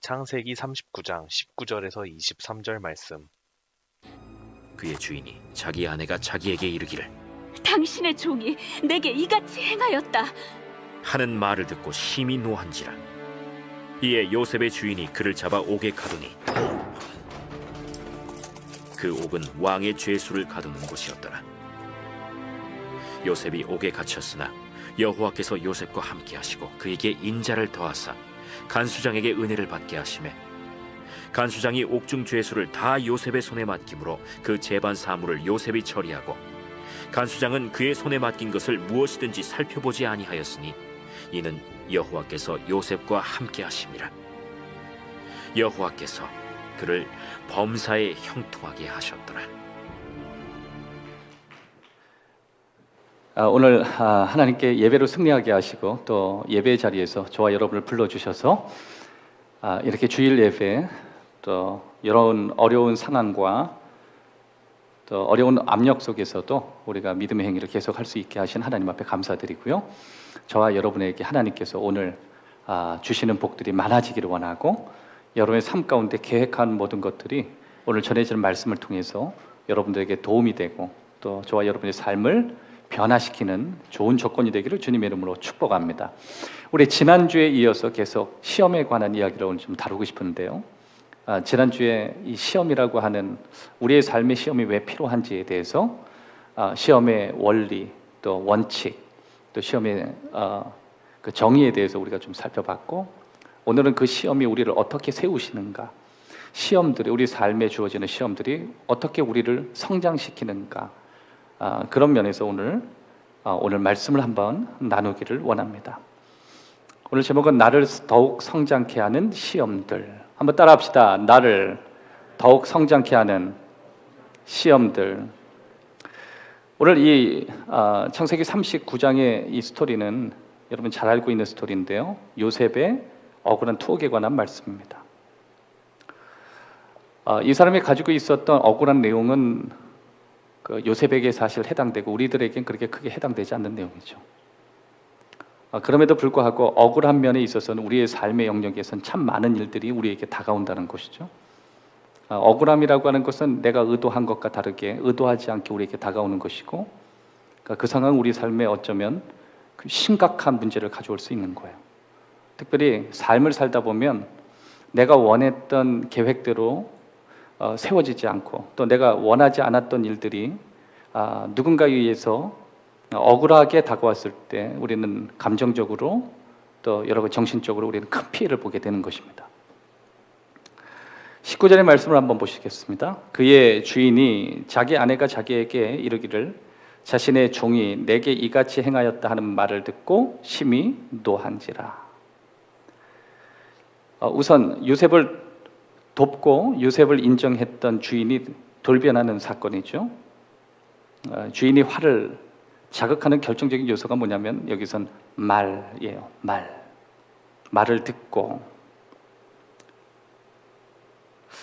창세기 39장 19절에서 23절 말씀. 그의 주인이 자기 아내가 자기에게 이르기를 당신의 종이 내게 이같이 행하였다. 하는 말을 듣고 심히 노한지라. 이에 요셉의 주인이 그를 잡아 옥에 가두니 그 옥은 왕의 죄수를 가두는 곳이었더라. 요셉이 옥에 갇혔으나 여호와께서 요셉과 함께 하시고 그에게 인자를 더하사 간수장에게 은혜를 받게 하시매 간수장이 옥중 죄수를 다 요셉의 손에 맡김으로 그 재반 사물을 요셉이 처리하고 간수장은 그의 손에 맡긴 것을 무엇이든지 살펴보지 아니하였으니 이는 여호와께서 요셉과 함께 하심이라. 여호와께서 그를 범사에 형통하게 하셨더라. 오늘 하나님께 예배로 승리하게 하시고 또 예배 자리에서 저와 여러분을 불러주셔서 이렇게 주일 예배 또 여러 어려운 상황과 또 어려운 압력 속에서도 우리가 믿음의 행위를 계속할 수 있게 하신 하나님 앞에 감사드리고요. 저와 여러분에게 하나님께서 오늘 주시는 복들이 많아지기를 원하고 여러분의 삶 가운데 계획한 모든 것들이 오늘 전해지는 말씀을 통해서 여러분들에게 도움이 되고 또 저와 여러분의 삶을 변화시키는 좋은 조건이 되기를 주님의 이름으로 축복합니다. 우리 지난주에 이어서 계속 시험에 관한 이야기를 오늘 좀 다루고 싶은데요. 지난주에 이 시험이라고 하는 우리의 삶의 시험이 왜 필요한지에 대해서 시험의 원리 또 원칙 또 시험의 그 정의에 대해서 우리가 좀 살펴봤고 오늘은 그 시험이 우리를 어떻게 세우시는가 시험들이 우리 삶에 주어지는 시험들이 어떻게 우리를 성장시키는가 그런 면에서 오늘 말씀을 한번 나누기를 원합니다. 오늘 제목은 나를 더욱 성장케 하는 시험들. 한번 따라합시다. 나를 더욱 성장케 하는 시험들. 오늘 이 창세기 39장의 이 스토리는 여러분 잘 알고 있는 스토리인데요. 요셉의 억울한 투옥에 관한 말씀입니다. 이 사람이 가지고 있었던 억울한 내용은 그 요셉에게 사실 해당되고 우리들에겐 그렇게 크게 해당되지 않는 내용이죠. 그럼에도 불구하고 억울한 면에 있어서는 우리의 삶의 영역에서는 참 많은 일들이 우리에게 다가온다는 것이죠. 억울함이라고 하는 것은 내가 의도한 것과 다르게 의도하지 않게 우리에게 다가오는 것이고 그 상황은 우리 삶에 어쩌면 심각한 문제를 가져올 수 있는 거예요. 특별히 삶을 살다 보면 내가 원했던 계획대로 세워지지 않고 또 내가 원하지 않았던 일들이 누군가에 의해서 억울하게 다가왔을 때 우리는 감정적으로 또 여러 가지 정신적으로 우리는 큰 피해를 보게 되는 것입니다. 19절의 말씀을 한번 보시겠습니다. 그의 주인이 자기 아내가 자기에게 이르기를 자신의 종이 내게 이같이 행하였다 하는 말을 듣고 심히 노한지라. 우선 요셉을 돕고 요셉을 인정했던 주인이 돌변하는 사건이죠. 주인이 화를 자극하는 결정적인 요소가 뭐냐면 여기선 말이에요. 말을 듣고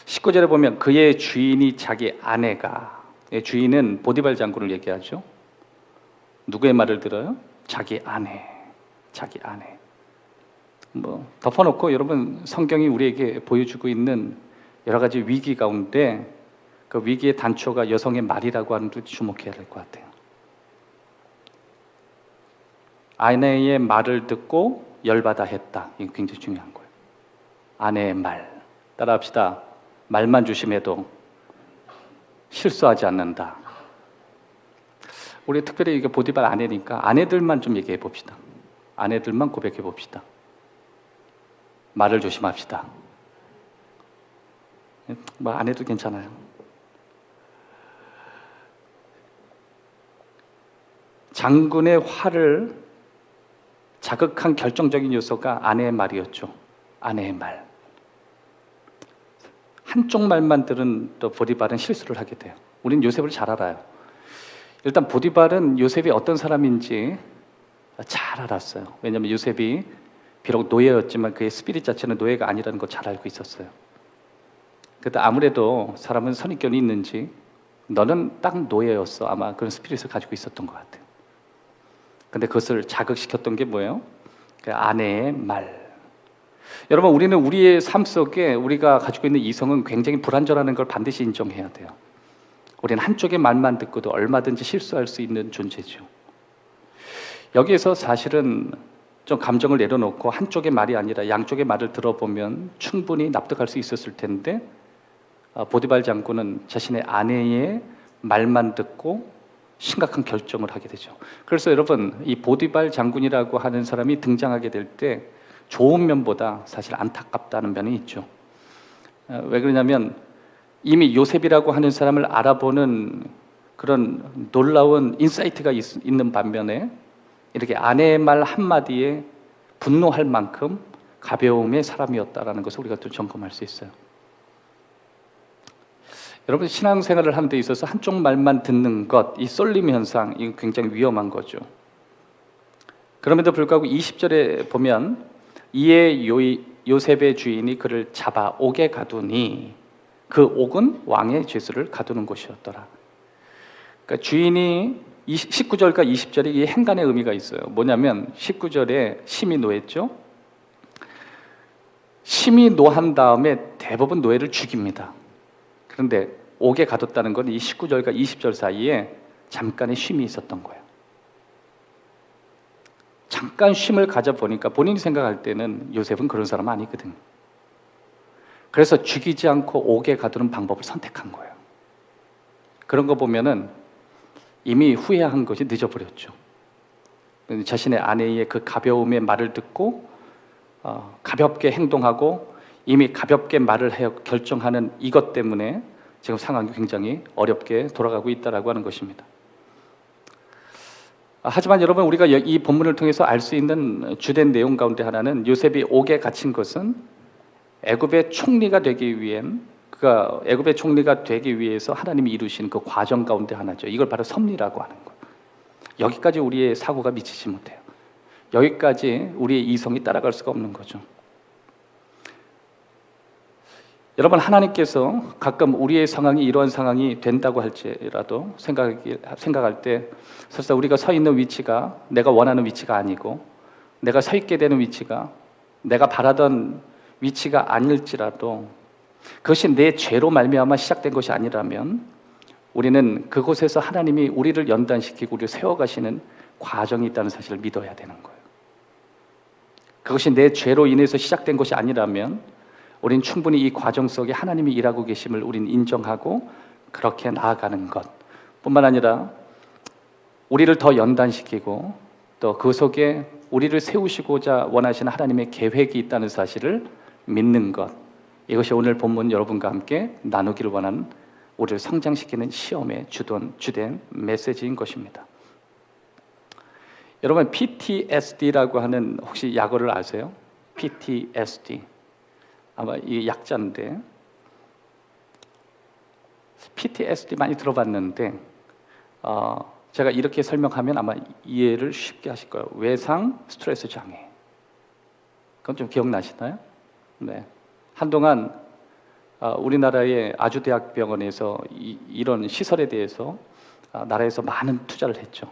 19절에 보면 그의 주인이 자기 아내가 주인은 보디발 장군을 얘기하죠. 누구의 말을 들어요? 자기 아내. 덮어놓고 여러분 성경이 우리에게 보여주고 있는 여러 가지 위기 가운데 그 위기의 단초가 여성의 말이라고 하는 데 주목해야 될 것 같아요. 아내의 말을 듣고 열받아 했다. 이거 굉장히 중요한 거예요. 아내의 말. 따라합시다. 말만 조심해도 실수하지 않는다. 우리 특별히 이게 보디발 아내니까 아내들만 좀 얘기해 봅시다. 아내들만 고백해 봅시다. 말을 조심합시다. 뭐 아내도 괜찮아요. 장군의 화를 자극한 결정적인 요소가 아내의 말이었죠. 아내의 말. 한쪽 말만 들은 또 보디발은 실수를 하게 돼요. 우린 요셉을 잘 알아요. 일단 보디발은 요셉이 어떤 사람인지 잘 알았어요. 왜냐하면 요셉이 비록 노예였지만 그의 스피릿 자체는 노예가 아니라는 걸 잘 알고 있었어요. 그때 아무래도 사람은 선입견이 있는지 너는 딱 노예였어. 아마 그런 스피릿을 가지고 있었던 것 같아요. 근데 그것을 자극시켰던 게 뭐예요? 그 아내의 말. 여러분, 우리는 우리의 삶 속에 우리가 가지고 있는 이성은 굉장히 불완전하는 걸 반드시 인정해야 돼요. 우리는 한쪽의 말만 듣고도 얼마든지 실수할 수 있는 존재죠. 여기에서 사실은 좀 감정을 내려놓고 한쪽의 말이 아니라 양쪽의 말을 들어보면 충분히 납득할 수 있었을 텐데, 보디발 장군은 자신의 아내의 말만 듣고 심각한 결정을 하게 되죠. 그래서 여러분, 이 보디발 장군이라고 하는 사람이 등장하게 될 때 좋은 면보다 사실 안타깝다는 면이 있죠. 왜 그러냐면 이미 요셉이라고 하는 사람을 알아보는 그런 놀라운 인사이트가 있는 반면에 이렇게 아내의 말 한마디에 분노할 만큼 가벼움의 사람이었다라는 것을 우리가 또 점검할 수 있어요. 여러분, 신앙생활을 하는 데 있어서 한쪽 말만 듣는 것, 이 쏠림 현상, 이거 굉장히 위험한 거죠. 그럼에도 불구하고 20절에 보면 이에 요셉의 주인이 그를 잡아 옥에 가두니 그 옥은 왕의 죄수를 가두는 곳이었더라. 그러니까 주인이 19절과 20절에 이 행간의 의미가 있어요. 뭐냐면 19절에 심히 노했죠. 심히 노한 다음에 대부분 노예를 죽입니다. 그런데 옥에 가뒀다는 건 이 19절과 20절 사이에 잠깐의 쉼이 있었던 거예요. 잠깐 쉼을 가져보니까 본인이 생각할 때는 요셉은 그런 사람 아니거든. 그래서 죽이지 않고 옥에 가두는 방법을 선택한 거예요. 그런 거 보면은 이미 후회한 것이 늦어버렸죠. 자신의 아내의 그 가벼움의 말을 듣고 가볍게 행동하고 이미 가볍게 말을 해 결정하는 이것 때문에 지금 상황이 굉장히 어렵게 돌아가고 있다라고 하는 것입니다. 하지만 여러분, 우리가 이 본문을 통해서 알 수 있는 주된 내용 가운데 하나는 요셉이 옥에 갇힌 것은 애굽의 총리가 되기 위한, 그가 애굽의 총리가 되기 위해서 하나님이 이루신 그 과정 가운데 하나죠. 이걸 바로 섭리라고 하는 거예요. 여기까지 우리의 사고가 미치지 못해요. 여기까지 우리의 이성이 따라갈 수가 없는 거죠. 여러분, 하나님께서 가끔 우리의 상황이 이러한 상황이 된다고 할지라도 생각할 때 설사 우리가 서 있는 위치가 내가 원하는 위치가 아니고 내가 서 있게 되는 위치가 내가 바라던 위치가 아닐지라도 그것이 내 죄로 말미암아 시작된 것이 아니라면 우리는 그곳에서 하나님이 우리를 연단시키고 우리를 세워가시는 과정이 있다는 사실을 믿어야 되는 거예요. 그것이 내 죄로 인해서 시작된 것이 아니라면 우린 충분히 이 과정 속에 하나님이 일하고 계심을 우린 인정하고 그렇게 나아가는 것 뿐만 아니라 우리를 더 연단시키고 또 그 속에 우리를 세우시고자 원하시는 하나님의 계획이 있다는 사실을 믿는 것, 이것이 오늘 본문 여러분과 함께 나누기를 원하는 우리를 성장시키는 시험의 주된 메시지인 것입니다. 여러분, PTSD라고 하는 혹시 약어를 아세요? PTSD. 아마 이 약자인데 PTSD 많이 들어봤는데 제가 이렇게 설명하면 아마 이해를 쉽게 하실 거예요. 외상 스트레스 장애. 그건 좀 기억나시나요? 네. 한동안 우리나라의 아주대학병원에서 이런 시설에 대해서 나라에서 많은 투자를 했죠.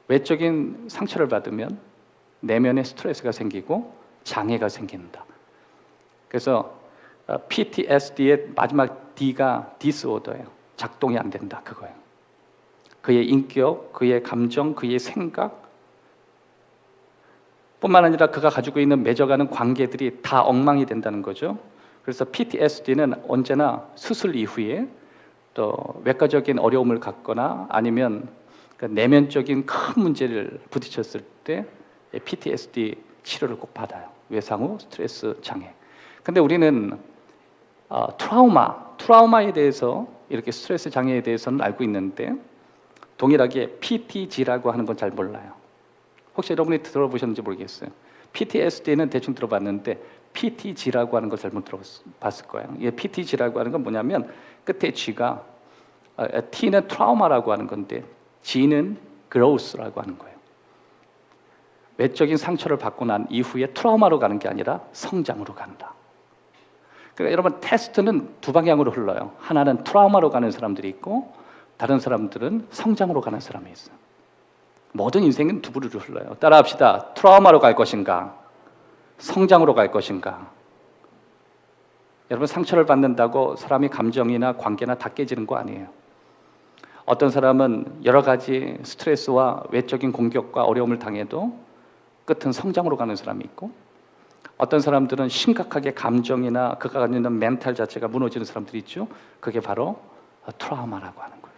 외적인 상처를 받으면 내면에 스트레스가 생기고 장애가 생긴다. 그래서 PTSD의 마지막 D가 디스오더예요. 작동이 안 된다, 그거예요. 그의 인격, 그의 감정, 그의 생각 뿐만 아니라 그가 가지고 있는 맺어가는 관계들이 다 엉망이 된다는 거죠. 그래서 PTSD는 언제나 수술 이후에 또 외과적인 어려움을 갖거나 아니면 내면적인 큰 문제를 부딪혔을 때 PTSD 치료를 꼭 받아요. 외상 후 스트레스 장애. 근데 우리는 트라우마에 대해서 이렇게 스트레스 장애에 대해서는 알고 있는데 동일하게 PTG라고 하는 건 잘 몰라요. 혹시 여러분이 들어보셨는지 모르겠어요. PTSD는 대충 들어봤는데 PTG라고 하는 걸 잘못 들어봤을 거예요. 이 PTG라고 하는 건 뭐냐면 끝에 G가 T는 트라우마라고 하는 건데 G는 growth라고 하는 거예요. 외적인 상처를 받고 난 이후에 트라우마로 가는 게 아니라 성장으로 간다. 그러니까 여러분, 테스트는 두 방향으로 흘러요. 하나는 트라우마로 가는 사람들이 있고 다른 사람들은 성장으로 가는 사람이 있어요. 모든 인생은 두 부류로 흘러요. 따라합시다. 트라우마로 갈 것인가? 성장으로 갈 것인가? 여러분, 상처를 받는다고 사람이 감정이나 관계나 다 깨지는 거 아니에요. 어떤 사람은 여러 가지 스트레스와 외적인 공격과 어려움을 당해도 끝은 성장으로 가는 사람이 있고, 어떤 사람들은 심각하게 감정이나 그가 가지고 있는 멘탈 자체가 무너지는 사람들이 있죠. 그게 바로 트라우마라고 하는 거예요.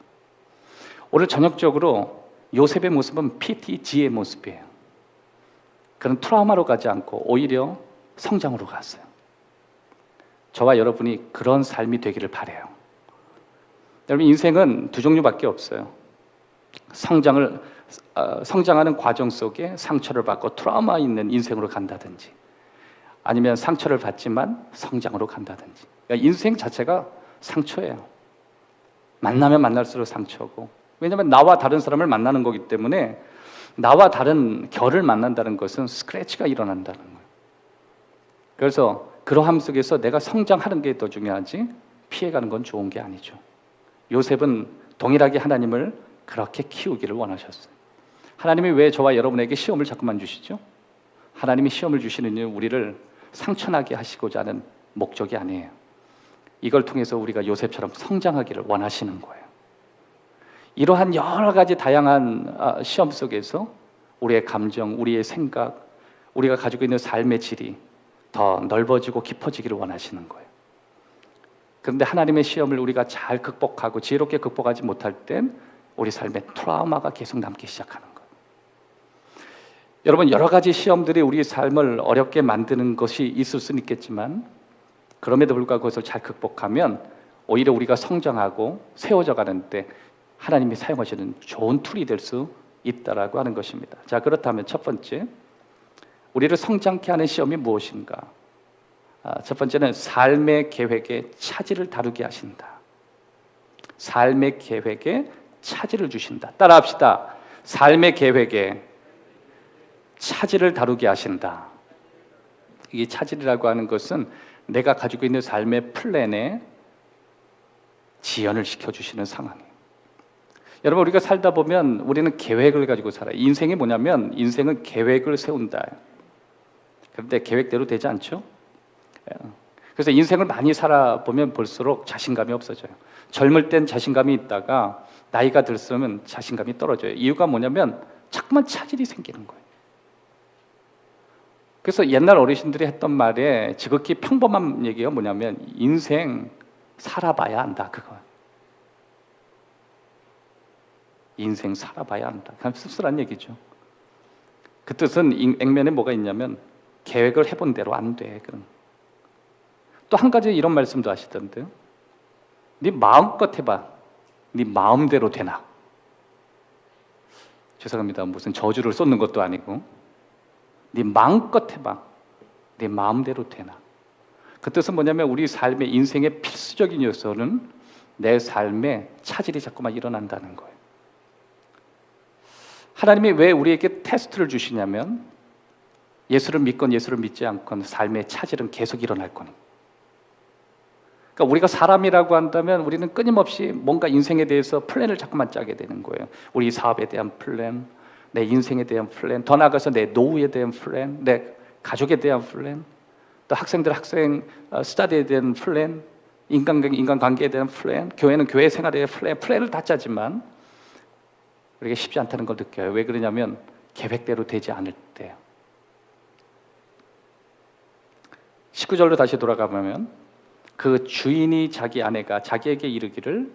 오늘 전역적으로 요셉의 모습은 PTG의 모습이에요. 그런 트라우마로 가지 않고 오히려 성장으로 갔어요. 저와 여러분이 그런 삶이 되기를 바라요. 여러분, 인생은 두 종류밖에 없어요. 성장하는 과정 속에 상처를 받고 트라우마 있는 인생으로 간다든지, 아니면 상처를 받지만 성장으로 간다든지. 그러니까 인생 자체가 상처예요. 만나면 만날수록 상처고, 왜냐하면 나와 다른 사람을 만나는 거기 때문에 나와 다른 결을 만난다는 것은 스크래치가 일어난다는 거예요. 그래서 그러함 속에서 내가 성장하는 게 더 중요하지 피해가는 건 좋은 게 아니죠. 요셉은 동일하게 하나님을 그렇게 키우기를 원하셨어요. 하나님이 왜 저와 여러분에게 시험을 자꾸만 주시죠? 하나님이 시험을 주시는 이유는 우리를 상처나게 하시고자 하는 목적이 아니에요. 이걸 통해서 우리가 요셉처럼 성장하기를 원하시는 거예요. 이러한 여러 가지 다양한 시험 속에서 우리의 감정, 우리의 생각, 우리가 가지고 있는 삶의 질이 더 넓어지고 깊어지기를 원하시는 거예요. 그런데 하나님의 시험을 우리가 잘 극복하고 지혜롭게 극복하지 못할 땐 우리 삶에 트라우마가 계속 남기 시작하는 거예요. 여러분, 여러 가지 시험들이 우리 삶을 어렵게 만드는 것이 있을 수는 있겠지만, 그럼에도 불구하고 그것을 잘 극복하면 오히려 우리가 성장하고 세워져 가는데 하나님이 사용하시는 좋은 툴이 될 수 있다라고 하는 것입니다. 자, 그렇다면 첫 번째, 우리를 성장케 하는 시험이 무엇인가? 첫 번째는 삶의 계획에 차질을 다루게 하신다. 삶의 계획에 차질을 주신다. 따라합시다. 삶의 계획에 차질을 다루게 하신다. 이 차질이라고 하는 것은 내가 가지고 있는 삶의 플랜에 지연을 시켜주시는 상황이에요. 여러분, 우리가 살다 보면 우리는 계획을 가지고 살아요. 인생이 뭐냐면 인생은 계획을 세운다. 그런데 계획대로 되지 않죠? 그래서 인생을 많이 살아보면 볼수록 자신감이 없어져요. 젊을 땐 자신감이 있다가 나이가 들수록 자신감이 떨어져요. 이유가 뭐냐면 자꾸만 차질이 생기는 거예요. 그래서 옛날 어르신들이 했던 말에 지극히 평범한 얘기가 뭐냐면 인생 살아봐야 한다, 그거. 인생 살아봐야 한다. 그냥 씁쓸한 얘기죠. 그 뜻은 액면에 뭐가 있냐면 계획을 해본 대로 안 돼. 또 한 가지 이런 말씀도 하시던데요. 네 마음껏 해봐. 네 마음대로 되나? 죄송합니다. 무슨 저주를 쏟는 것도 아니고, 네 마음껏 해봐. 네 마음대로 되나? 그 뜻은 뭐냐면 우리 삶의 인생의 필수적인 요소는 내 삶에 차질이 자꾸만 일어난다는 거예요. 하나님이 왜 우리에게 테스트를 주시냐면 예수를 믿건 예수를 믿지 않건 삶의 차질은 계속 일어날 거니까. 그러니까 우리가 사람이라고 한다면 우리는 끊임없이 뭔가 인생에 대해서 플랜을 자꾸만 짜게 되는 거예요. 우리 사업에 대한 플랜, 내 인생에 대한 플랜, 더 나아가서 내 노후에 대한 플랜, 내 가족에 대한 플랜, 또 학생들 학생 스터디에 대한 플랜, 인간관계에 대한 플랜, 교회는 교회 생활에 대한 플랜을 다 짜지만 우리가 쉽지 않다는 걸 느껴요. 왜 그러냐면 계획대로 되지 않을 때요. 19절로 다시 돌아가면 그 주인이 자기 아내가 자기에게 이르기를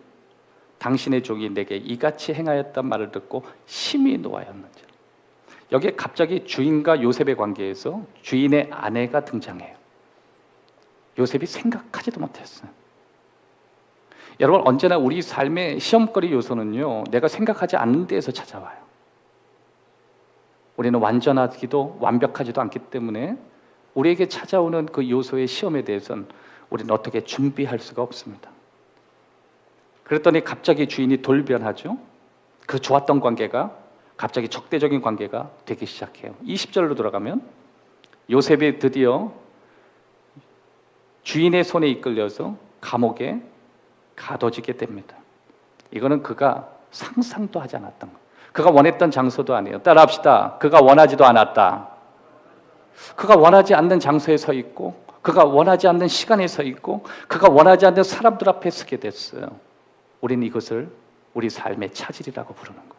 당신의 종이 내게 이같이 행하였단 말을 듣고 심히 노하였는지. 여기에 갑자기 주인과 요셉의 관계에서 주인의 아내가 등장해요. 요셉이 생각하지도 못했어요. 여러분, 언제나 우리 삶의 시험거리 요소는요, 내가 생각하지 않는 데에서 찾아와요. 우리는 완전하기도 완벽하지도 않기 때문에 우리에게 찾아오는 그 요소의 시험에 대해서는 우리는 어떻게 준비할 수가 없습니다. 그랬더니 갑자기 주인이 돌변하죠. 그 좋았던 관계가 갑자기 적대적인 관계가 되기 시작해요. 20절로 돌아가면 요셉이 드디어 주인의 손에 이끌려서 감옥에 가둬지게 됩니다. 이거는 그가 상상도 하지 않았던 것, 그가 원했던 장소도 아니에요. 따라합시다. 그가 원하지도 않았다. 그가 원하지 않는 장소에 서 있고, 그가 원하지 않는 시간에 서 있고, 그가 원하지 않는 사람들 앞에 서게 됐어요. 우리는 이것을 우리 삶의 차질이라고 부르는 거예요.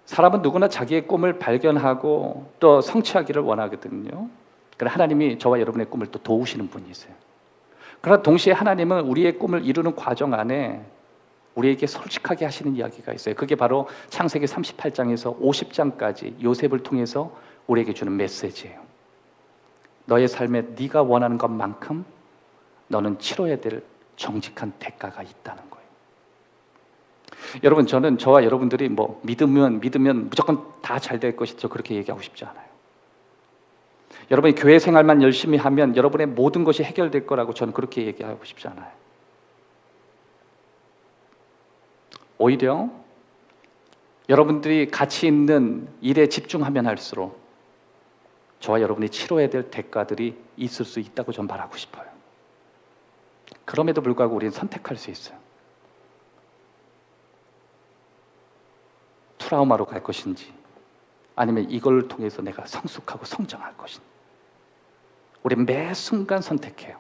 사람은 누구나 자기의 꿈을 발견하고 또 성취하기를 원하거든요. 그러나 하나님이 저와 여러분의 꿈을 또 도우시는 분이세요. 그러나 동시에 하나님은 우리의 꿈을 이루는 과정 안에 우리에게 솔직하게 하시는 이야기가 있어요. 그게 바로 창세기 38장에서 50장까지 요셉을 통해서 우리에게 주는 메시지예요. 너의 삶에 네가 원하는 것만큼 너는 치러야 될 정직한 대가가 있다는 거예요. 여러분, 저는 저와 여러분들이 뭐 믿으면 무조건 다 잘 될 것이죠, 그렇게 얘기하고 싶지 않아요. 여러분이 교회 생활만 열심히 하면 여러분의 모든 것이 해결될 거라고 저는 그렇게 얘기하고 싶지 않아요. 오히려 여러분들이 가치 있는 일에 집중하면 할수록 저와 여러분이 치러야 될 대가들이 있을 수 있다고 전 말하고 싶어요. 그럼에도 불구하고 우리는 선택할 수 있어요. 트라우마로 갈 것인지 아니면 이걸 통해서 내가 성숙하고 성장할 것인지 우리는 매 순간 선택해요.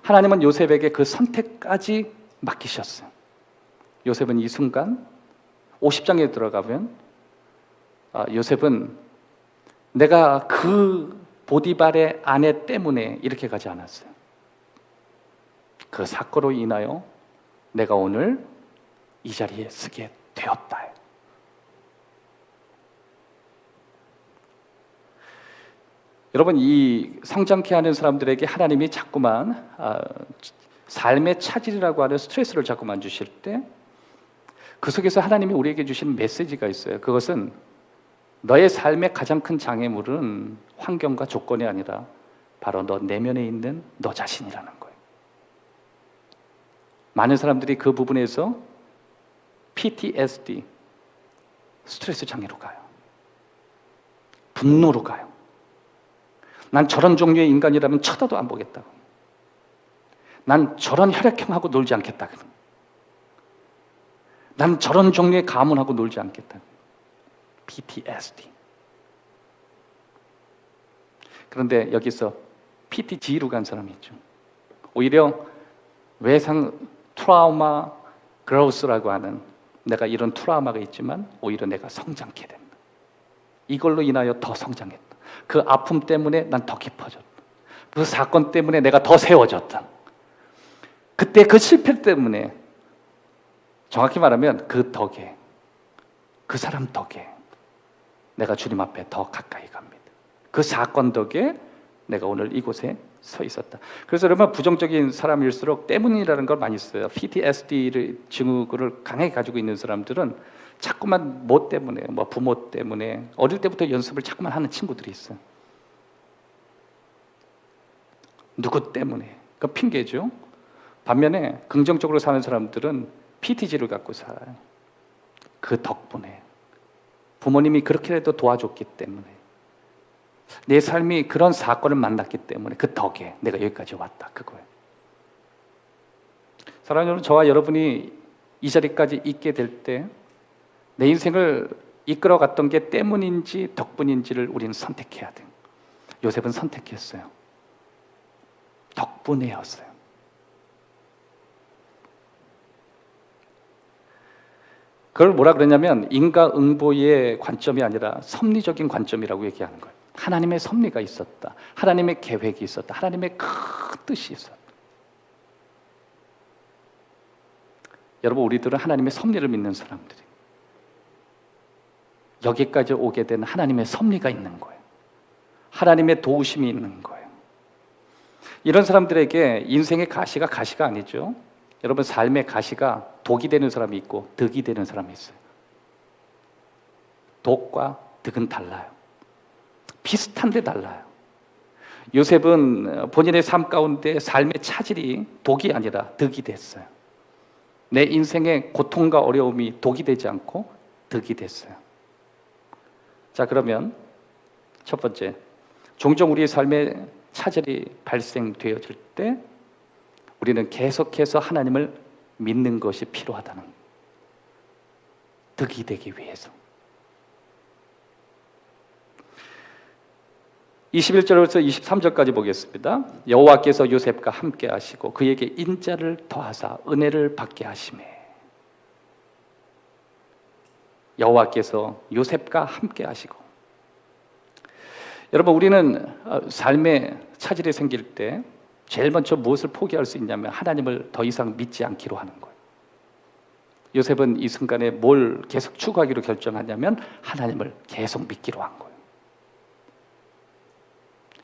하나님은 요셉에게 그 선택까지 맡기셨어요. 요셉은 이 순간 50장에 들어가면 요셉은 내가 그 보디발의 아내 때문에 이렇게 가지 않았어요. 그 사건으로 인하여 내가 오늘 이 자리에 서게 되었다. 여러분, 이 성장케 하는 사람들에게 하나님이 자꾸만 삶의 차질이라고 하는 스트레스를 자꾸만 주실 때 그 속에서 하나님이 우리에게 주시는 메시지가 있어요. 그것은 너의 삶의 가장 큰 장애물은 환경과 조건이 아니라 바로 너 내면에 있는 너 자신이라는 거예요. 많은 사람들이 그 부분에서 PTSD, 스트레스 장애로 가요. 분노로 가요. 난 저런 종류의 인간이라면 쳐다도 안 보겠다고. 난 저런 혈액형하고 놀지 않겠다고. 난 저런 종류의 가문하고 놀지 않겠다고. PTSD. 그런데 여기서 PTG로 간 사람이 있죠. 오히려 외상 트라우마 그로스라고 하는, 내가 이런 트라우마가 있지만 오히려 내가 성장케 된다. 이걸로 인하여 더 성장했다. 그 아픔 때문에 난 더 깊어졌다. 그 사건 때문에 내가 더 세워졌다. 그때 그 실패 때문에, 정확히 말하면 그 덕에, 그 사람 덕에 내가 주님 앞에 더 가까이 갑니다. 그 사건 덕에 내가 오늘 이곳에 서 있었다. 그래서 여러분, 부정적인 사람일수록 때문이라는 걸 많이 써요. PTSD를 증후를 강하게 가지고 있는 사람들은 자꾸만 뭐 때문에, 뭐 부모 때문에, 어릴 때부터 연습을 자꾸만 하는 친구들이 있어요. 누구 때문에? 그 핑계죠. 반면에 긍정적으로 사는 사람들은 PTG를 갖고 살아요. 그 덕분에, 부모님이 그렇게라도 도와줬기 때문에, 내 삶이 그런 사건을 만났기 때문에 그 덕에 내가 여기까지 왔다, 그거예요. 사랑하는 여러분, 저와 여러분이 이 자리까지 있게 될 때 내 인생을 이끌어갔던 게 때문인지 덕분인지를 우리는 선택해야 돼요. 요셉은 선택했어요. 덕분에였어요. 그걸 뭐라 그러냐면 인과응보의 관점이 아니라 섭리적인 관점이라고 얘기하는 거예요. 하나님의 섭리가 있었다. 하나님의 계획이 있었다. 하나님의 큰 뜻이 있었다. 여러분, 우리들은 하나님의 섭리를 믿는 사람들이에요. 여기까지 오게 된 하나님의 섭리가 있는 거예요. 하나님의 도우심이 있는 거예요. 이런 사람들에게 인생의 가시가 아니죠. 여러분, 삶의 가시가 독이 되는 사람이 있고 득이 되는 사람이 있어요. 독과 득은 달라요. 비슷한데 달라요. 요셉은 본인의 삶 가운데 삶의 차질이 독이 아니라 득이 됐어요. 내 인생의 고통과 어려움이 독이 되지 않고 득이 됐어요. 자, 그러면 첫 번째, 종종 우리의 삶에 차질이 발생되어질 때 우리는 계속해서 하나님을 믿는 것이 필요하다는 거예요. 득이 되기 위해서. 21절부터 23절까지 보겠습니다. 여호와께서 요셉과 함께 하시고 그에게 인자를 더하사 은혜를 받게 하시매. 여호와께서 요셉과 함께 하시고. 여러분, 우리는 삶에 차질이 생길 때 제일 먼저 무엇을 포기할 수 있냐면 하나님을 더 이상 믿지 않기로 하는 거예요. 요셉은 이 순간에 뭘 계속 추구하기로 결정하냐면 하나님을 계속 믿기로 한 거예요.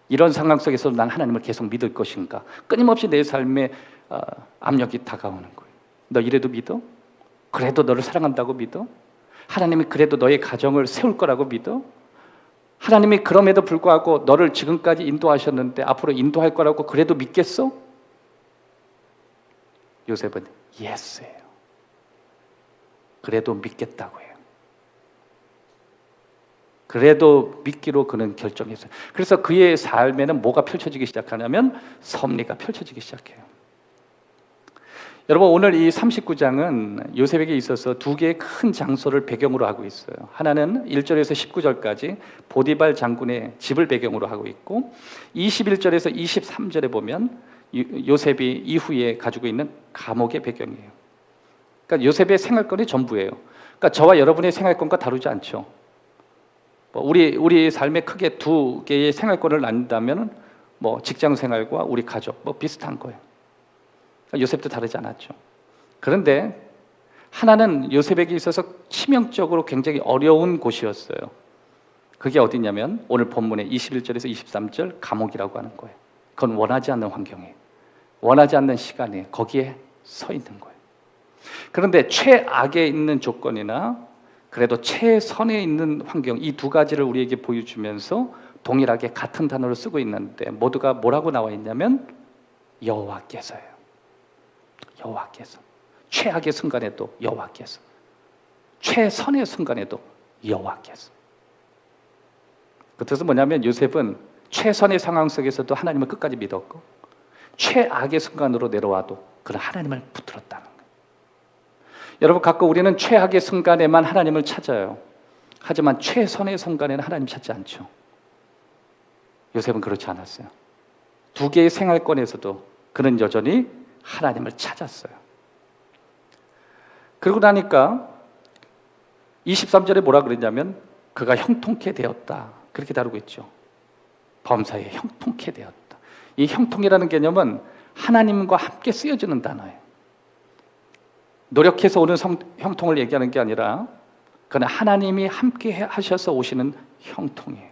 이런 상황 속에서 난 하나님을 계속 믿을 것인가? 끊임없이 내 삶에 압력이 다가오는 거예요. 너 이래도 믿어? 그래도 너를 사랑한다고 믿어? 하나님이 그래도 너의 가정을 세울 거라고 믿어? 하나님이 그럼에도 불구하고 너를 지금까지 인도하셨는데 앞으로 인도할 거라고 그래도 믿겠어? 요셉은 예스예요. 그래도 믿겠다고 해요. 그래도 믿기로 그는 결정했어요. 그래서 그의 삶에는 뭐가 펼쳐지기 시작하냐면 섭리가 펼쳐지기 시작해요. 여러분, 오늘 이 39장은 요셉에게 있어서 두 개의 큰 장소를 배경으로 하고 있어요. 하나는 1절에서 19절까지 보디발 장군의 집을 배경으로 하고 있고 21절에서 23절에 보면 요셉이 이후에 가지고 있는 감옥의 배경이에요. 그러니까 요셉의 생활권이 전부예요. 그러니까 저와 여러분의 생활권과 다르지 않죠. 우리 삶에 크게 두 개의 생활권을 나눈다면 직장 생활과 우리 가족 비슷한 거예요. 요셉도 다르지 않았죠. 그런데 하나는 요셉에게 있어서 치명적으로 굉장히 어려운 곳이었어요. 그게 어디냐면 오늘 본문의 21절에서 23절 감옥이라고 하는 거예요. 그건 원하지 않는 환경이에요. 원하지 않는 시간에 거기에 서 있는 거예요. 그런데 최악에 있는 조건이나 그래도 최선에 있는 환경, 이 두 가지를 우리에게 보여주면서 동일하게 같은 단어를 쓰고 있는데 모두가 뭐라고 나와 있냐면 여호와께서예요. 여호와께서. 최악의 순간에도 여호와께서. 최선의 순간에도 여호와께서. 그 뜻은 뭐냐면 요셉은 최선의 상황 속에서도 하나님을 끝까지 믿었고 최악의 순간으로 내려와도 그는 하나님을 붙들었다는 거예요. 여러분, 가끔 우리는 최악의 순간에만 하나님을 찾아요. 하지만 최선의 순간에는 하나님 찾지 않죠. 요셉은 그렇지 않았어요. 두 개의 생활권에서도 그는 여전히 하나님을 찾았어요. 그러고 나니까 23절에 뭐라 그랬냐면 그가 형통케 되었다. 그렇게 다루고 있죠. 범사에 형통케 되었다. 이 형통이라는 개념은 하나님과 함께 쓰여지는 단어예요. 노력해서 오는 형통을 얘기하는 게 아니라 그는 하나님이 함께 하셔서 오시는 형통이에요.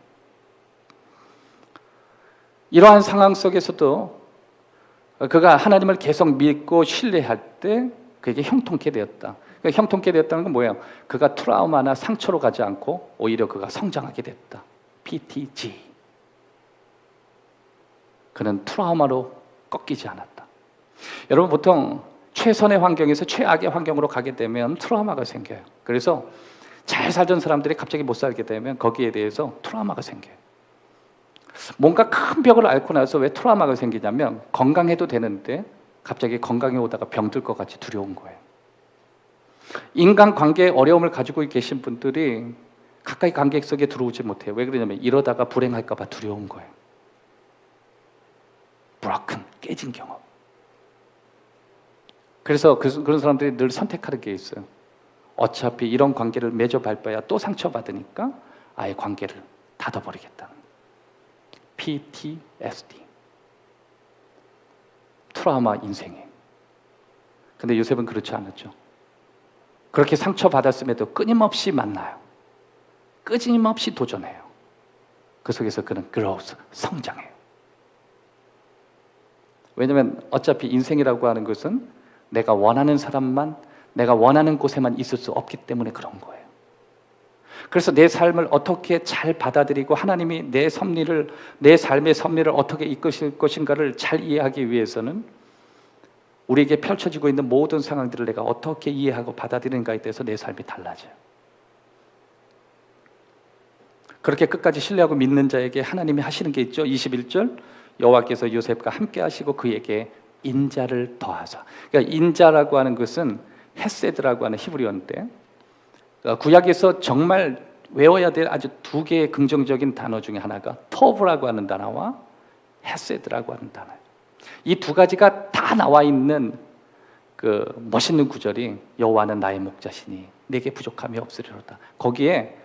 이러한 상황 속에서도 그가 하나님을 계속 믿고 신뢰할 때 그에게 형통케 되었다. 그러니까 형통케 되었다는 건 뭐예요? 그가 트라우마나 상처로 가지 않고 오히려 그가 성장하게 됐다. PTG. 그는 트라우마로 꺾이지 않았다. 여러분, 보통 최선의 환경에서 최악의 환경으로 가게 되면 트라우마가 생겨요. 그래서 잘 살던 사람들이 갑자기 못 살게 되면 거기에 대해서 트라우마가 생겨요. 뭔가 큰 벽을 앓고 나서 왜 트라우마가 생기냐면 건강해도 되는데 갑자기 건강해 오다가 병들 것 같이 두려운 거예요. 인간관계에 어려움을 가지고 계신 분들이 가까이 관계 속에 들어오지 못해요. 왜 그러냐면 이러다가 불행할까 봐 두려운 거예요. 브로큰, 깨진 경험. 그래서 그런 사람들이 늘 선택하는 게 있어요. 어차피 이런 관계를 맺어갈 바야 또 상처받으니까 아예 관계를 닫아버리겠다는 PTSD. 트라우마 인생에. 근데 요셉은 그렇지 않았죠. 그렇게 상처받았음에도 끊임없이 만나요. 끊임없이 도전해요. 그 속에서 그는 growth, 성장해요. 왜냐하면 어차피 인생이라고 하는 것은 내가 원하는 사람만, 내가 원하는 곳에만 있을 수 없기 때문에 그런 거예요. 그래서 내 삶을 어떻게 잘 받아들이고 하나님이 내 섭리를, 내 삶의 섭리를 어떻게 이끄실 것인가를 잘 이해하기 위해서는 우리에게 펼쳐지고 있는 모든 상황들을 내가 어떻게 이해하고 받아들이는가에 대해서 내 삶이 달라져요. 그렇게 끝까지 신뢰하고 믿는 자에게 하나님이 하시는 게 있죠. 21절 여호와께서 요셉과 함께 하시고 그에게 인자를 더하사. 그러니까 인자라고 하는 것은 헤세드라고 하는 히브리어인데 구약에서 정말 외워야 될 아주 두 개의 긍정적인 단어 중에 하나가 토브라고 하는 단어와 헤세드라고 하는 단어예요. 이 두 가지가 다 나와 있는 그 멋있는 구절이 여호와는 나의 목자시니 내게 부족함이 없으리로다. 거기에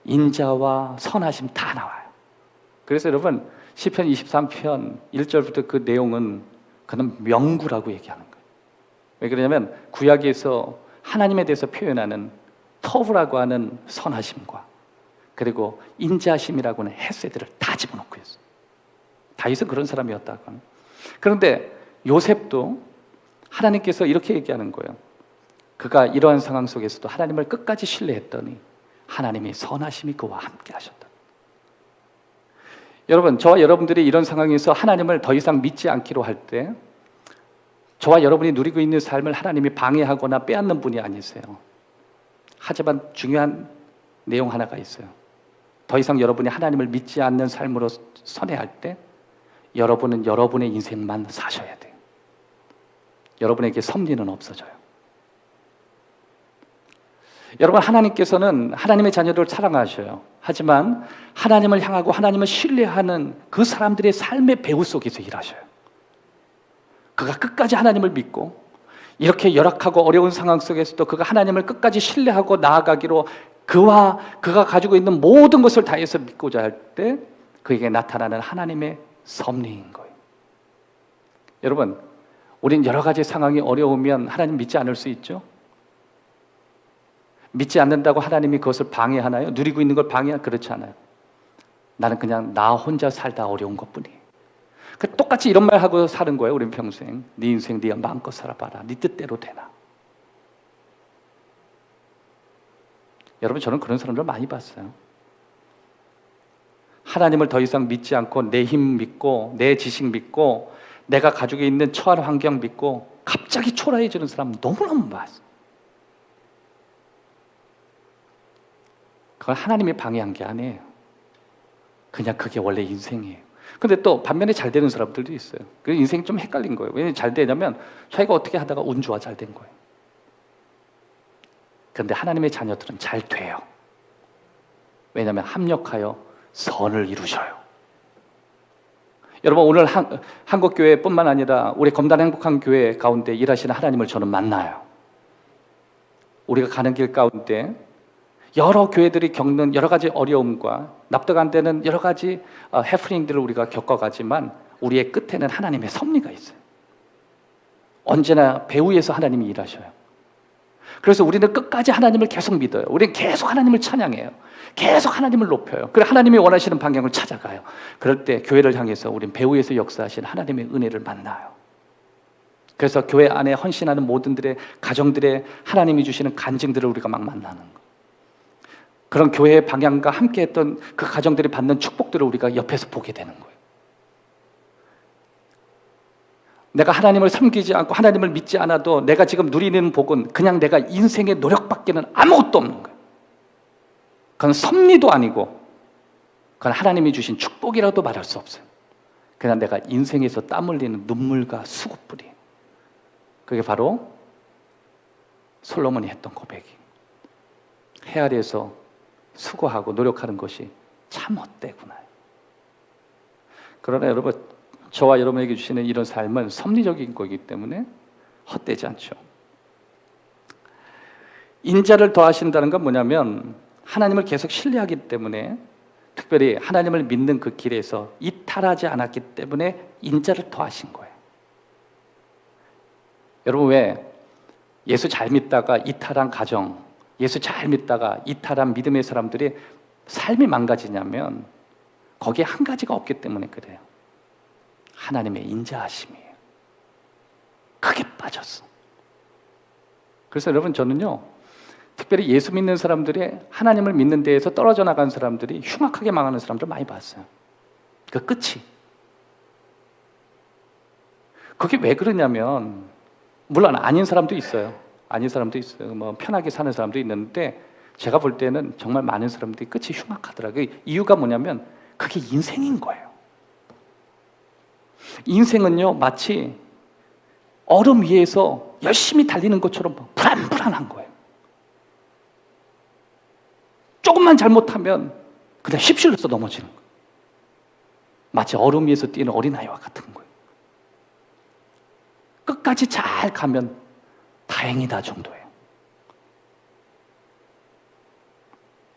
인자와 선하심 다 나와요. 그래서 여러분 시편 23편 1절부터 그 내용은 그는 명구라고 얘기하는 거예요. 왜 그러냐면 구약에서 하나님에 대해서 표현하는 터브라고 하는 선하심과 그리고 인자심이라고 하는 헤세드를 다 집어넣고 있어요. 다윗은 그런 사람이었다고 하는. 그런데 요셉도 하나님께서 이렇게 얘기하는 거예요. 그가 이러한 상황 속에서도 하나님을 끝까지 신뢰했더니 하나님의 선하심이 그와 함께 하셨다. 여러분, 저와 여러분들이 이런 상황에서 하나님을 더 이상 믿지 않기로 할 때 저와 여러분이 누리고 있는 삶을 하나님이 방해하거나 빼앗는 분이 아니세요. 하지만 중요한 내용 하나가 있어요. 더 이상 여러분이 하나님을 믿지 않는 삶으로 선회할 때 여러분은 여러분의 인생만 사셔야 돼요. 여러분에게 섭리는 없어져요. 여러분, 하나님께서는 하나님의 자녀들을 사랑하셔요. 하지만 하나님을 향하고 하나님을 신뢰하는 그 사람들의 삶의 배후 속에서 일하셔요. 그가 끝까지 하나님을 믿고 이렇게 열악하고 어려운 상황 속에서도 그가 하나님을 끝까지 신뢰하고 나아가기로 그가 가지고 있는 모든 것을 다해서 믿고자 할 때 그에게 나타나는 하나님의 섭리인 거예요. 여러분, 우린 여러 가지 상황이 어려우면 하나님 믿지 않을 수 있죠? 믿지 않는다고 하나님이 그것을 방해하나요? 누리고 있는 걸 방해하나요? 그렇지 않아요. 나는 그냥 나 혼자 살다 어려운 것뿐이에요. 똑같이 이런 말 하고 사는 거예요. 우린 평생 네 인생 네가 마음껏 살아봐라. 네 뜻대로 되나. 여러분, 저는 그런 사람들 많이 봤어요. 하나님을 더 이상 믿지 않고 내 힘 믿고 내 지식 믿고 내가 가지고 있는 처한 환경 믿고 갑자기 초라해지는 사람 너무너무 봤어요. 그건 하나님이 방해한 게 아니에요. 그냥 그게 원래 인생이에요. 근데 또 반면에 잘 되는 사람들도 있어요. 그 인생이 좀 헷갈린 거예요. 왜 잘 되냐면 자기가 어떻게 하다가 운 좋아 잘 된 거예요. 그런데 하나님의 자녀들은 잘 돼요. 왜냐하면 합력하여 선을 이루셔요. 여러분, 오늘 한국교회뿐만 아니라 우리 검단 행복한 교회 가운데 일하시는 하나님을 저는 만나요. 우리가 가는 길 가운데 여러 교회들이 겪는 여러 가지 어려움과 납득 안 되는 여러 가지 해프닝들을 우리가 겪어가지만 우리의 끝에는 하나님의 섭리가 있어요. 언제나 배후에서 하나님이 일하셔요. 그래서 우리는 끝까지 하나님을 계속 믿어요. 우리는 계속 하나님을 찬양해요. 계속 하나님을 높여요. 그래 하나님이 원하시는 방향을 찾아가요. 그럴 때 교회를 향해서 우리는 배후에서 역사하신 하나님의 은혜를 만나요. 그래서 교회 안에 헌신하는 모든들의 가정들의 하나님이 주시는 간증들을 우리가 막 만나는 거. 그런 교회의 방향과 함께했던 그 가정들이 받는 축복들을 우리가 옆에서 보게 되는 거예요. 내가 하나님을 섬기지 않고 하나님을 믿지 않아도 내가 지금 누리는 복은 그냥 내가 인생의 노력밖에는 아무것도 없는 거예요. 그건 섭리도 아니고 그건 하나님이 주신 축복이라도 말할 수 없어요. 그냥 내가 인생에서 땀 흘리는 눈물과 수고뿐이에요. 그게 바로 솔로몬이 했던 고백이 해 아래에서 수고하고 노력하는 것이 참 헛되구나. 그러나 여러분, 저와 여러분에게 주시는 이런 삶은 섭리적인 거기 때문에 헛되지 않죠. 인자를 더하신다는 건 뭐냐면 하나님을 계속 신뢰하기 때문에, 특별히 하나님을 믿는 그 길에서 이탈하지 않았기 때문에 인자를 더하신 거예요. 여러분, 왜 예수 잘 믿다가 이탈한 가정, 예수 잘 믿다가 이탈한 믿음의 사람들이 삶이 망가지냐면 거기에 한 가지가 없기 때문에 그래요. 하나님의 인자하심이에요. 크게 빠졌어. 그래서 여러분, 저는요, 특별히 예수 믿는 사람들이 하나님을 믿는 데에서 떨어져 나간 사람들이 흉악하게 망하는 사람들 많이 봤어요. 그 끝이. 그게 왜 그러냐면, 물론 아닌 사람도 있어요. 아닌 사람도 있어요. 뭐 편하게 사는 사람도 있는데 제가 볼 때는 정말 많은 사람들이 끝이 흉악하더라고요. 이유가 뭐냐면 그게 인생인 거예요. 인생은요, 마치 얼음 위에서 열심히 달리는 것처럼 불안불안한 거예요. 조금만 잘못하면 그냥 휩쓸려서 넘어지는 거예요. 마치 얼음 위에서 뛰는 어린아이와 같은 거예요. 끝까지 잘 가면 다행이다 정도예요.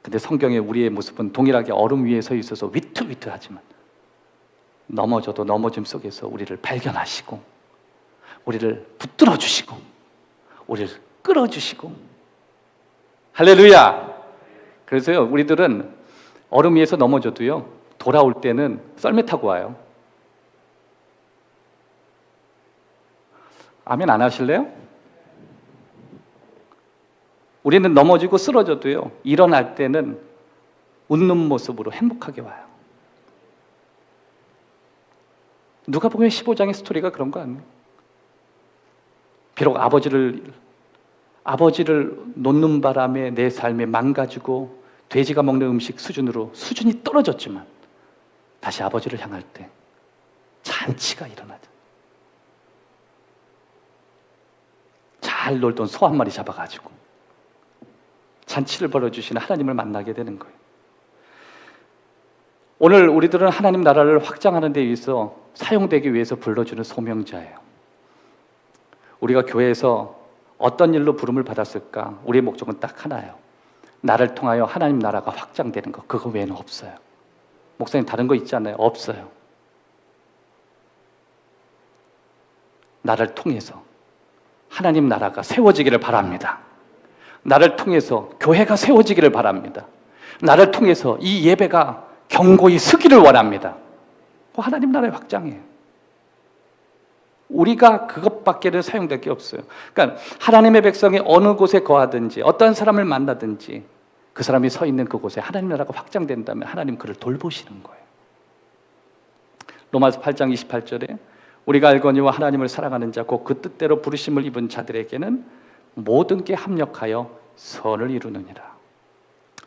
근데 성경의 우리의 모습은 동일하게 얼음 위에 서 있어서 위태위태하지만 넘어져도 넘어짐 속에서 우리를 발견하시고 우리를 붙들어 주시고 우리를 끌어주시고 할렐루야. 그래서요 우리들은 얼음 위에서 넘어져도요 돌아올 때는 썰매 타고 와요. 아멘 안 하실래요? 우리는 넘어지고 쓰러져도요 일어날 때는 웃는 모습으로 행복하게 와요. 누가복음 15장의 스토리가 그런 거 아니에요? 비록 아버지를 놓는 바람에 내 삶이 망가지고 돼지가 먹는 음식 수준으로 수준이 떨어졌지만 다시 아버지를 향할 때 잔치가 일어나죠. 잘 놀던 소 한 마리 잡아가지고 잔치를 벌여주시는 하나님을 만나게 되는 거예요. 오늘 우리들은 하나님 나라를 확장하는 데 위해서 사용되기 위해서 불러주는 소명자예요. 우리가 교회에서 어떤 일로 부름을 받았을까? 우리의 목적은 딱 하나예요. 나를 통하여 하나님 나라가 확장되는 것. 그거 외에는 없어요. 목사님 다른 거 있지 않나요? 없어요. 나를 통해서 하나님 나라가 세워지기를 바랍니다. 나를 통해서 교회가 세워지기를 바랍니다. 나를 통해서 이 예배가 견고히 서기를 원합니다. 하나님 나라의 확장이에요. 우리가 그것밖에는 사용될 게 없어요. 그러니까 하나님의 백성이 어느 곳에 거하든지 어떤 사람을 만나든지 그 사람이 서 있는 그곳에 하나님 나라가 확장된다면 하나님 그를 돌보시는 거예요. 로마서 8장 28절에 우리가 알거니와 하나님을 사랑하는 자 곧 그 뜻대로 부르심을 입은 자들에게는 모든 게 합력하여 선을 이루느니라.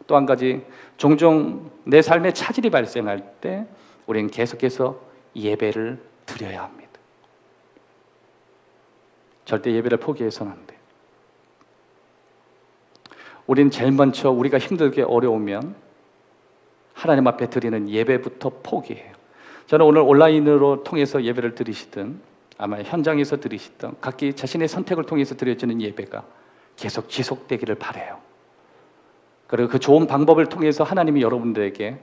또 한 가지, 종종 내 삶에 차질이 발생할 때 우리는 계속해서 예배를 드려야 합니다. 절대 예배를 포기해서는 안 돼요. 우리는 제일 먼저 우리가 힘들게 어려우면 하나님 앞에 드리는 예배부터 포기해요. 저는 오늘 온라인으로 통해서 예배를 드리시든 아마 현장에서 드리시든 각기 자신의 선택을 통해서 드려지는 예배가 계속 지속되기를 바라요. 그리고 그 좋은 방법을 통해서 하나님이 여러분들에게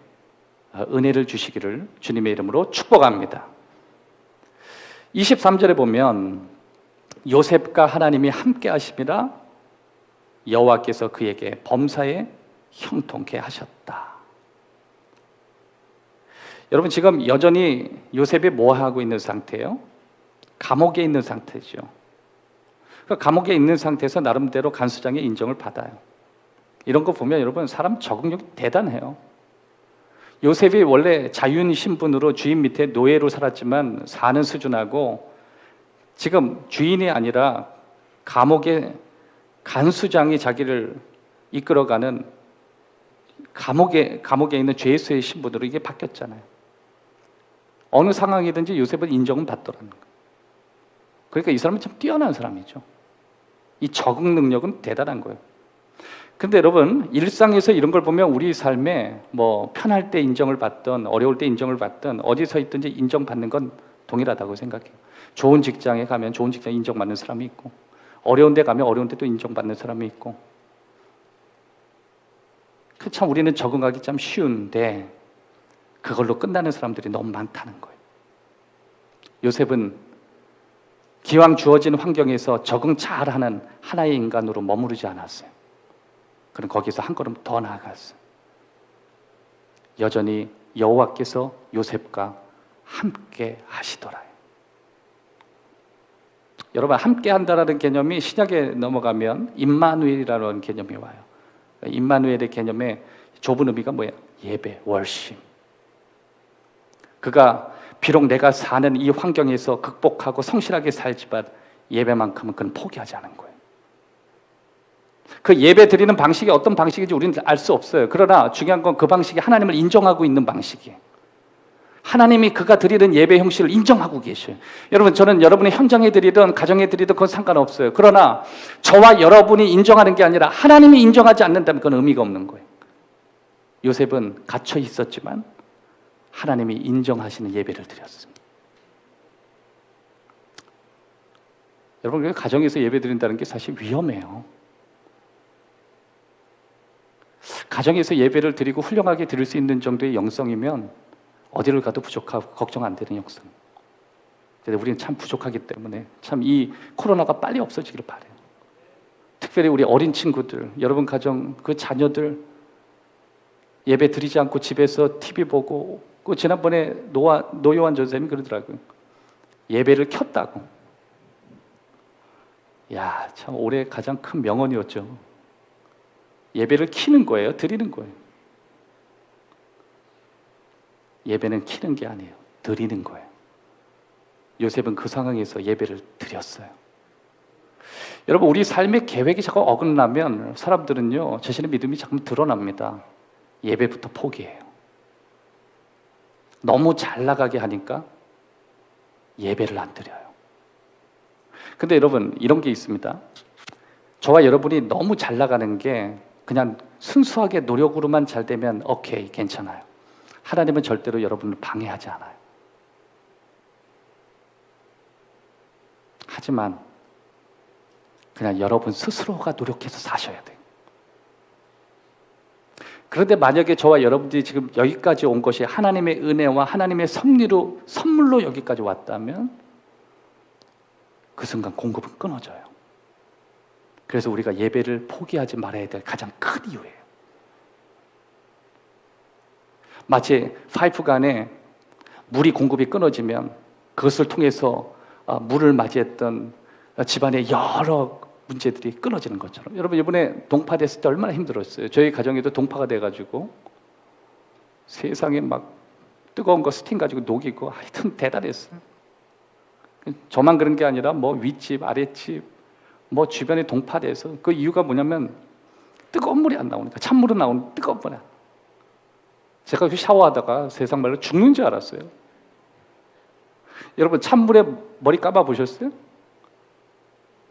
은혜를 주시기를 주님의 이름으로 축복합니다. 23절에 보면 요셉과 하나님이 함께 하심이라 여호와께서 그에게 범사에 형통케 하셨다. 여러분 지금 여전히 요셉이 뭐 하고 있는 상태예요? 감옥에 있는 상태죠. 그 감옥에 있는 상태에서 나름대로 간수장의 인정을 받아요. 이런 거 보면 여러분 사람 적응력이 대단해요. 요셉이 원래 자유인 신분으로 주인 밑에 노예로 살았지만 사는 수준하고 지금 주인이 아니라 감옥의 간수장이 자기를 이끌어가는 감옥에 있는 죄수의 신분으로 이게 바뀌었잖아요. 어느 상황이든지 요셉은 인정은 받더라는 거예요. 그러니까 이 사람은 참 뛰어난 사람이죠. 이 적응 능력은 대단한 거예요. 근데 여러분 일상에서 이런 걸 보면 우리 삶에 뭐 편할 때 인정을 받든 어려울 때 인정을 받든 어디서 있든지 인정받는 건 동일하다고 생각해요. 좋은 직장에 가면 좋은 직장에 인정받는 사람이 있고 어려운 데 가면 어려운 데 또 인정받는 사람이 있고 참 우리는 적응하기 참 쉬운데 그걸로 끝나는 사람들이 너무 많다는 거예요. 요셉은 기왕 주어진 환경에서 적응 잘하는 하나의 인간으로 머무르지 않았어요. 그럼 거기서 한 걸음 더 나아갔어요. 여전히 여호와께서 요셉과 함께 하시더라요. 여러분 함께 한다라는 개념이 신약에 넘어가면 임마누엘이라는 개념이 와요. 임마누엘의 개념의 좁은 의미가 뭐예요? 예배, 월심. 그가 비록 내가 사는 이 환경에서 극복하고 성실하게 살지만 예배만큼은 그는 포기하지 않은 거예요. 그 예배 드리는 방식이 어떤 방식인지 우리는 알 수 없어요. 그러나 중요한 건 그 방식이 하나님을 인정하고 있는 방식이에요. 하나님이 그가 드리는 예배 형식을 인정하고 계셔요. 여러분 저는 여러분이 현장에 드리든 가정에 드리든 그건 상관없어요. 그러나 저와 여러분이 인정하는 게 아니라 하나님이 인정하지 않는다면 그건 의미가 없는 거예요. 요셉은 갇혀 있었지만 하나님이 인정하시는 예배를 드렸습니다. 여러분, 가정에서 예배 드린다는 게 사실 위험해요. 가정에서 예배를 드리고 훌륭하게 드릴 수 있는 정도의 영성이면 어디를 가도 부족하고 걱정 안 되는 영성. 근데 우리는 참 부족하기 때문에 참 이 코로나가 빨리 없어지기를 바라요. 특별히 우리 어린 친구들, 여러분 가정 그 자녀들 예배 드리지 않고 집에서 TV 보고, 그 지난번에 노요한 전사님이 그러더라고요. 예배를 켰다고. 야, 참 올해 가장 큰 명언이었죠. 예배를 키는 거예요, 드리는 거예요. 예배는 키는 게 아니에요, 드리는 거예요. 요셉은 그 상황에서 예배를 드렸어요. 여러분, 우리 삶의 계획이 자꾸 어긋나면 사람들은요, 자신의 믿음이 자꾸 드러납니다. 예배부터 포기해요. 너무 잘 나가게 하니까 예배를 안 드려요. 근데 여러분, 이런 게 있습니다. 저와 여러분이 너무 잘 나가는 게 그냥 순수하게 노력으로만 잘 되면 오케이, 괜찮아요. 하나님은 절대로 여러분을 방해하지 않아요. 하지만 그냥 여러분 스스로가 노력해서 사셔야 돼요. 그런데 만약에 저와 여러분들이 지금 여기까지 온 것이 하나님의 은혜와 하나님의 선물로 여기까지 왔다면 그 순간 공급은 끊어져요. 그래서 우리가 예배를 포기하지 말아야 될 가장 큰 이유예요. 마치 파이프관에 물이 공급이 끊어지면 그것을 통해서 물을 맞이했던 집안의 여러 문제들이 끊어지는 것처럼, 여러분 이번에 동파 됐을 때 얼마나 힘들었어요. 저희 가정에도 동파가 돼가지고 세상에 막 뜨거운 거 스팀 가지고 녹이고, 하여튼 대단했어요. 저만 그런 게 아니라 뭐 윗집 아랫집 뭐 주변에 동파돼서, 그 이유가 뭐냐면 뜨거운 물이 안 나오니까. 찬물은 나오는 뜨거운 물이 안. 제가 그 샤워하다가 세상 말로 죽는 줄 알았어요. 여러분, 찬물에 머리 감아 보셨어요?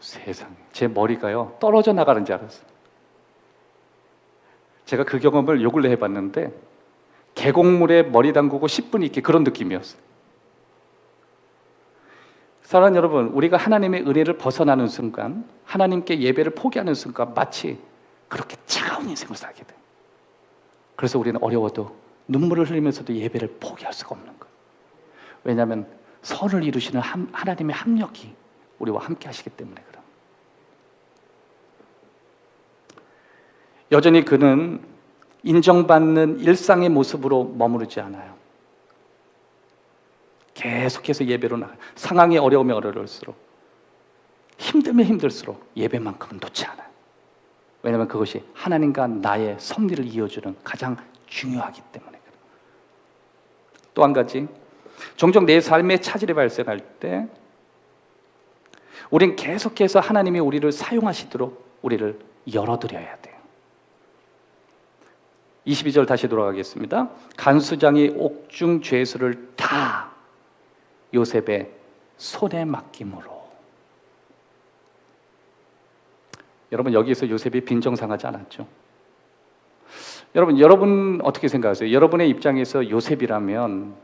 세상에, 제 머리가요 떨어져 나가는 줄 알았어요. 제가 그 경험을 요 근래 해봤는데, 계곡물에 머리 담그고 10분 있기, 그런 느낌이었어요. 사랑하는 여러분, 우리가 하나님의 은혜를 벗어나는 순간, 하나님께 예배를 포기하는 순간 마치 그렇게 차가운 인생을 살게 돼요. 그래서 우리는 어려워도 눈물을 흘리면서도 예배를 포기할 수가 없는 거예요. 왜냐하면 선을 이루시는 하나님의 합력이 우리와 함께 하시기 때문에 그래요. 여전히 그는 인정받는 일상의 모습으로 머무르지 않아요. 계속해서 예배로 나가요. 상황이 어려우면 어려울수록, 힘들면 힘들수록 예배만큼은 놓지 않아요. 왜냐하면 그것이 하나님과 나의 섭리를 이어주는 가장 중요하기 때문에 그래요. 또 한 가지, 종종 내 삶에 차질이 발생할 때 우린 계속해서 하나님이 우리를 사용하시도록 우리를 열어드려야 돼요. 22절 다시 돌아가겠습니다. 간수장이 옥중 죄수를 다 요셉의 손에 맡김으로. 여러분, 여기에서 요셉이 빈정상하지 않았죠? 여러분 어떻게 생각하세요? 여러분의 입장에서 요셉이라면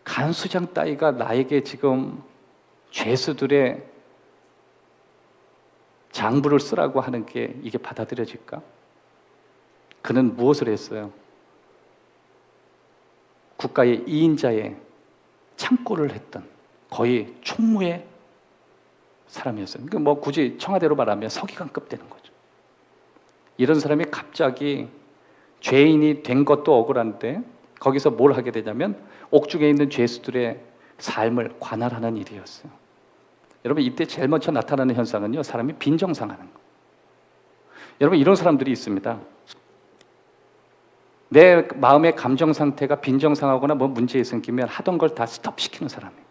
간수장 따위가 나에게 지금 죄수들의 장부를 쓰라고 하는 게 이게 받아들여질까? 그는 무엇을 했어요? 국가의 2인자의 창고를 했던 거의 총무의 사람이었어요. 그러니까 뭐 굳이 청와대로 말하면 서기관급 되는 거죠. 이런 사람이 갑자기 죄인이 된 것도 억울한데 거기서 뭘 하게 되냐면 옥중에 있는 죄수들의 삶을 관할하는 일이었어요. 여러분, 이때 제일 먼저 나타나는 현상은요, 사람이 빈정상하는 거. 여러분, 이런 사람들이 있습니다. 내 마음의 감정 상태가 빈정상하거나 뭐 문제에 생기면 하던 걸 다 스톱시키는 사람이에요.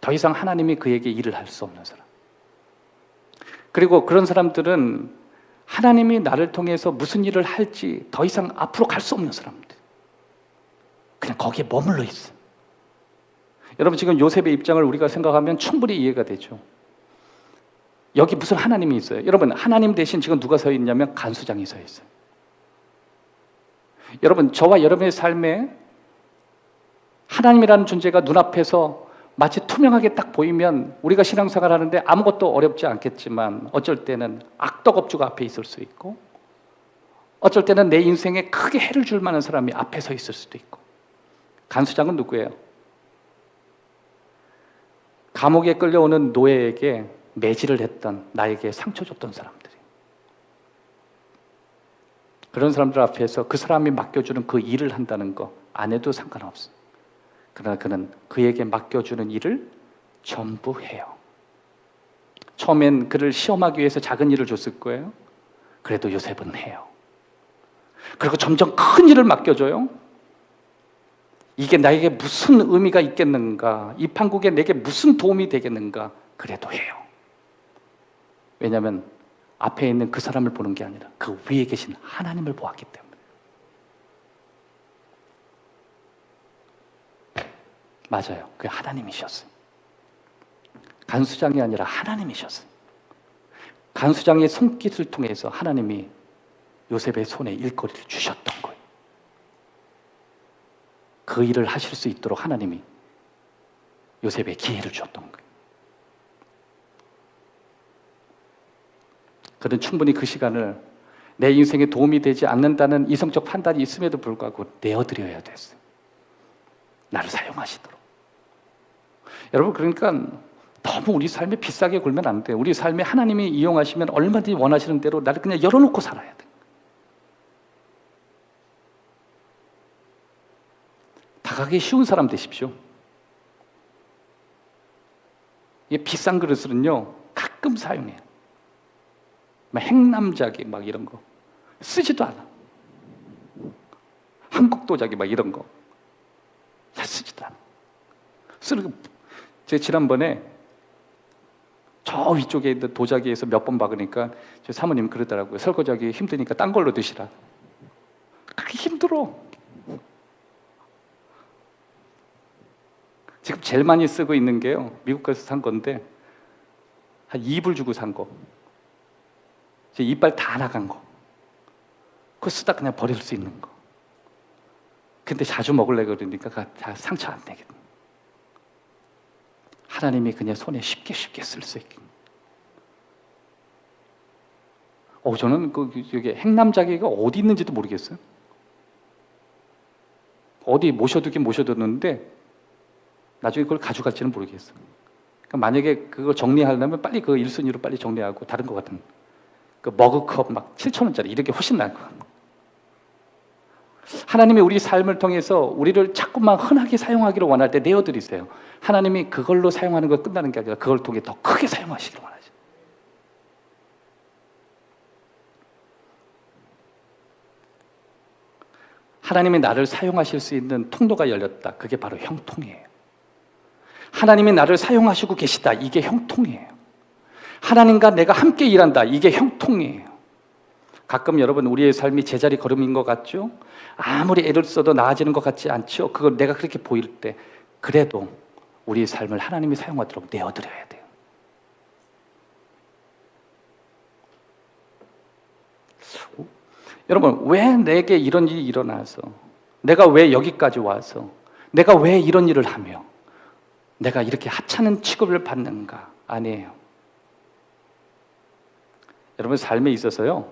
더 이상 하나님이 그에게 일을 할 수 없는 사람. 그리고 그런 사람들은 하나님이 나를 통해서 무슨 일을 할지 더 이상 앞으로 갈 수 없는 사람들. 그냥 거기에 머물러 있어요. 여러분, 지금 요셉의 입장을 우리가 생각하면 충분히 이해가 되죠. 여기 무슨 하나님이 있어요? 여러분, 하나님 대신 지금 누가 서 있냐면 간수장이 서 있어요. 여러분, 저와 여러분의 삶에 하나님이라는 존재가 눈앞에서 마치 투명하게 딱 보이면 우리가 신앙생활 하는데 아무것도 어렵지 않겠지만 어쩔 때는 악덕업주가 앞에 있을 수 있고 어쩔 때는 내 인생에 크게 해를 줄 만한 사람이 앞에 서 있을 수도 있고. 간수장은 누구예요? 감옥에 끌려오는 노예에게 매질을 했던, 나에게 상처 줬던 사람들이에요. 그런 사람들 앞에서 그 사람이 맡겨주는 그 일을 한다는 거 안 해도 상관없어요. 그러나 그는 그에게 맡겨주는 일을 전부 해요. 처음엔 그를 시험하기 위해서 작은 일을 줬을 거예요. 그래도 요셉은 해요. 그리고 점점 큰 일을 맡겨줘요. 이게 나에게 무슨 의미가 있겠는가, 이 판국에 내게 무슨 도움이 되겠는가, 그래도 해요. 왜냐하면 앞에 있는 그 사람을 보는 게 아니라 그 위에 계신 하나님을 보았기 때문에. 맞아요. 그게 하나님이셨어요. 간수장이 아니라 하나님이셨어요. 간수장의 손깃을 통해서 하나님이 요셉의 손에 일거리를 주셨던 거예요. 그 일을 하실 수 있도록 하나님이 요셉의 기회를 주었던 거예요. 그는 충분히 그 시간을 내 인생에 도움이 되지 않는다는 이성적 판단이 있음에도 불구하고 내어드려야 됐어요. 나를 사용하시도록. 여러분, 그러니까 너무 우리 삶에 비싸게 굴면 안 돼요. 우리 삶에 하나님이 이용하시면 얼마든지 원하시는 대로 나를 그냥 열어놓고 살아야 돼요. 다가기 쉬운 사람 되십시오. 이 비싼 그릇은요 가끔 사용해요. 막 행남자기 막 이런 거 쓰지도 않아. 한국도자기 막 이런 거 잘 쓰지도 않아. 제가 지난번에 저 위쪽에 있는 도자기에서 몇 번 박으니까 제 사모님 그러더라고요. 설거지하기 힘드니까 딴 걸로 드시라. 그렇게 힘들어. 지금 제일 많이 쓰고 있는 게요, 미국 가서 산 건데 한 2불 주고 산 거. 제 이빨 다 나간 거. 그거 쓰다 그냥 버릴 수 있는 거. 근데 자주 먹으려고 그러니까 다 상처 안 내거든. 하나님이 그냥 손에 쉽게 쓸 수 있게. 저는 이게 행남자기가 어디 있는지도 모르겠어요. 어디 모셔두긴 모셔뒀는데 나중에 그걸 가져갈지는 모르겠어요. 그러니까 만약에 그거 정리하려면 빨리 그 1순위로 빨리 정리하고 다른 거 같은 그 머그컵 막 7,000원짜리 이렇게 훨씬 나을 것 같아요. 하나님이 우리 삶을 통해서 우리를 자꾸만 흔하게 사용하기를 원할 때 내어드리세요. 하나님이 그걸로 사용하는 거 끝나는 게 아니라 그걸 통해 더 크게 사용하시기를 원하죠. 하나님이 나를 사용하실 수 있는 통로가 열렸다. 그게 바로 형통이에요. 하나님이 나를 사용하시고 계시다. 이게 형통이에요. 하나님과 내가 함께 일한다. 이게 형통이에요. 가끔 여러분 우리의 삶이 제자리 걸음인 것 같죠? 아무리 애를 써도 나아지는 것 같지 않죠? 그걸 내가 그렇게 보일 때 그래도 우리의 삶을 하나님이 사용하도록 내어드려야 돼요. 여러분, 왜 내게 이런 일이 일어나서, 내가 왜 여기까지 와서, 내가 왜 이런 일을 하며 내가 이렇게 하찮은 취급을 받는가? 아니에요. 여러분, 삶에 있어서요,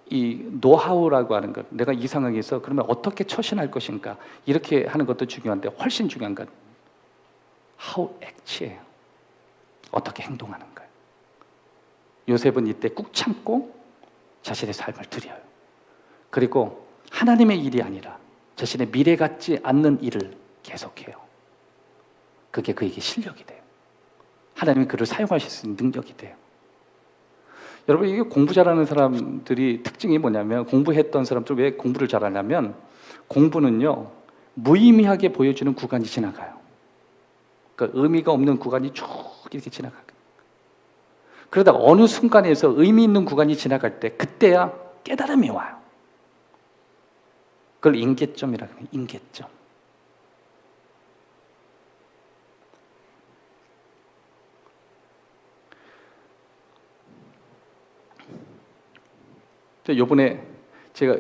노하우라고 하는 것, 내가 이 상황에서 그러면 어떻게 처신할 것인가, 이렇게 하는 것도 중요한데 훨씬 중요한 건 how act예요. 어떻게 행동하는가요. 요셉은 이때 꾹 참고 자신의 삶을 드려요. 그리고 하나님의 일이 아니라 자신의 미래 같지 않는 일을 계속해요. 그게 그에게 실력이 돼요. 하나님이 그를 사용하실 수 있는 능력이 돼요. 여러분, 이게 공부 잘하는 사람들이 특징이 뭐냐면, 공부했던 사람들 왜 공부를 잘하냐면, 공부는요 무의미하게 보여주는 구간이 지나가요. 그러니까 의미가 없는 구간이 쭉 이렇게 지나가요. 그러다가 어느 순간에서 의미 있는 구간이 지나갈 때 그때야 깨달음이 와요. 그걸 임계점이라고 해요. 임계점. 요번에 제가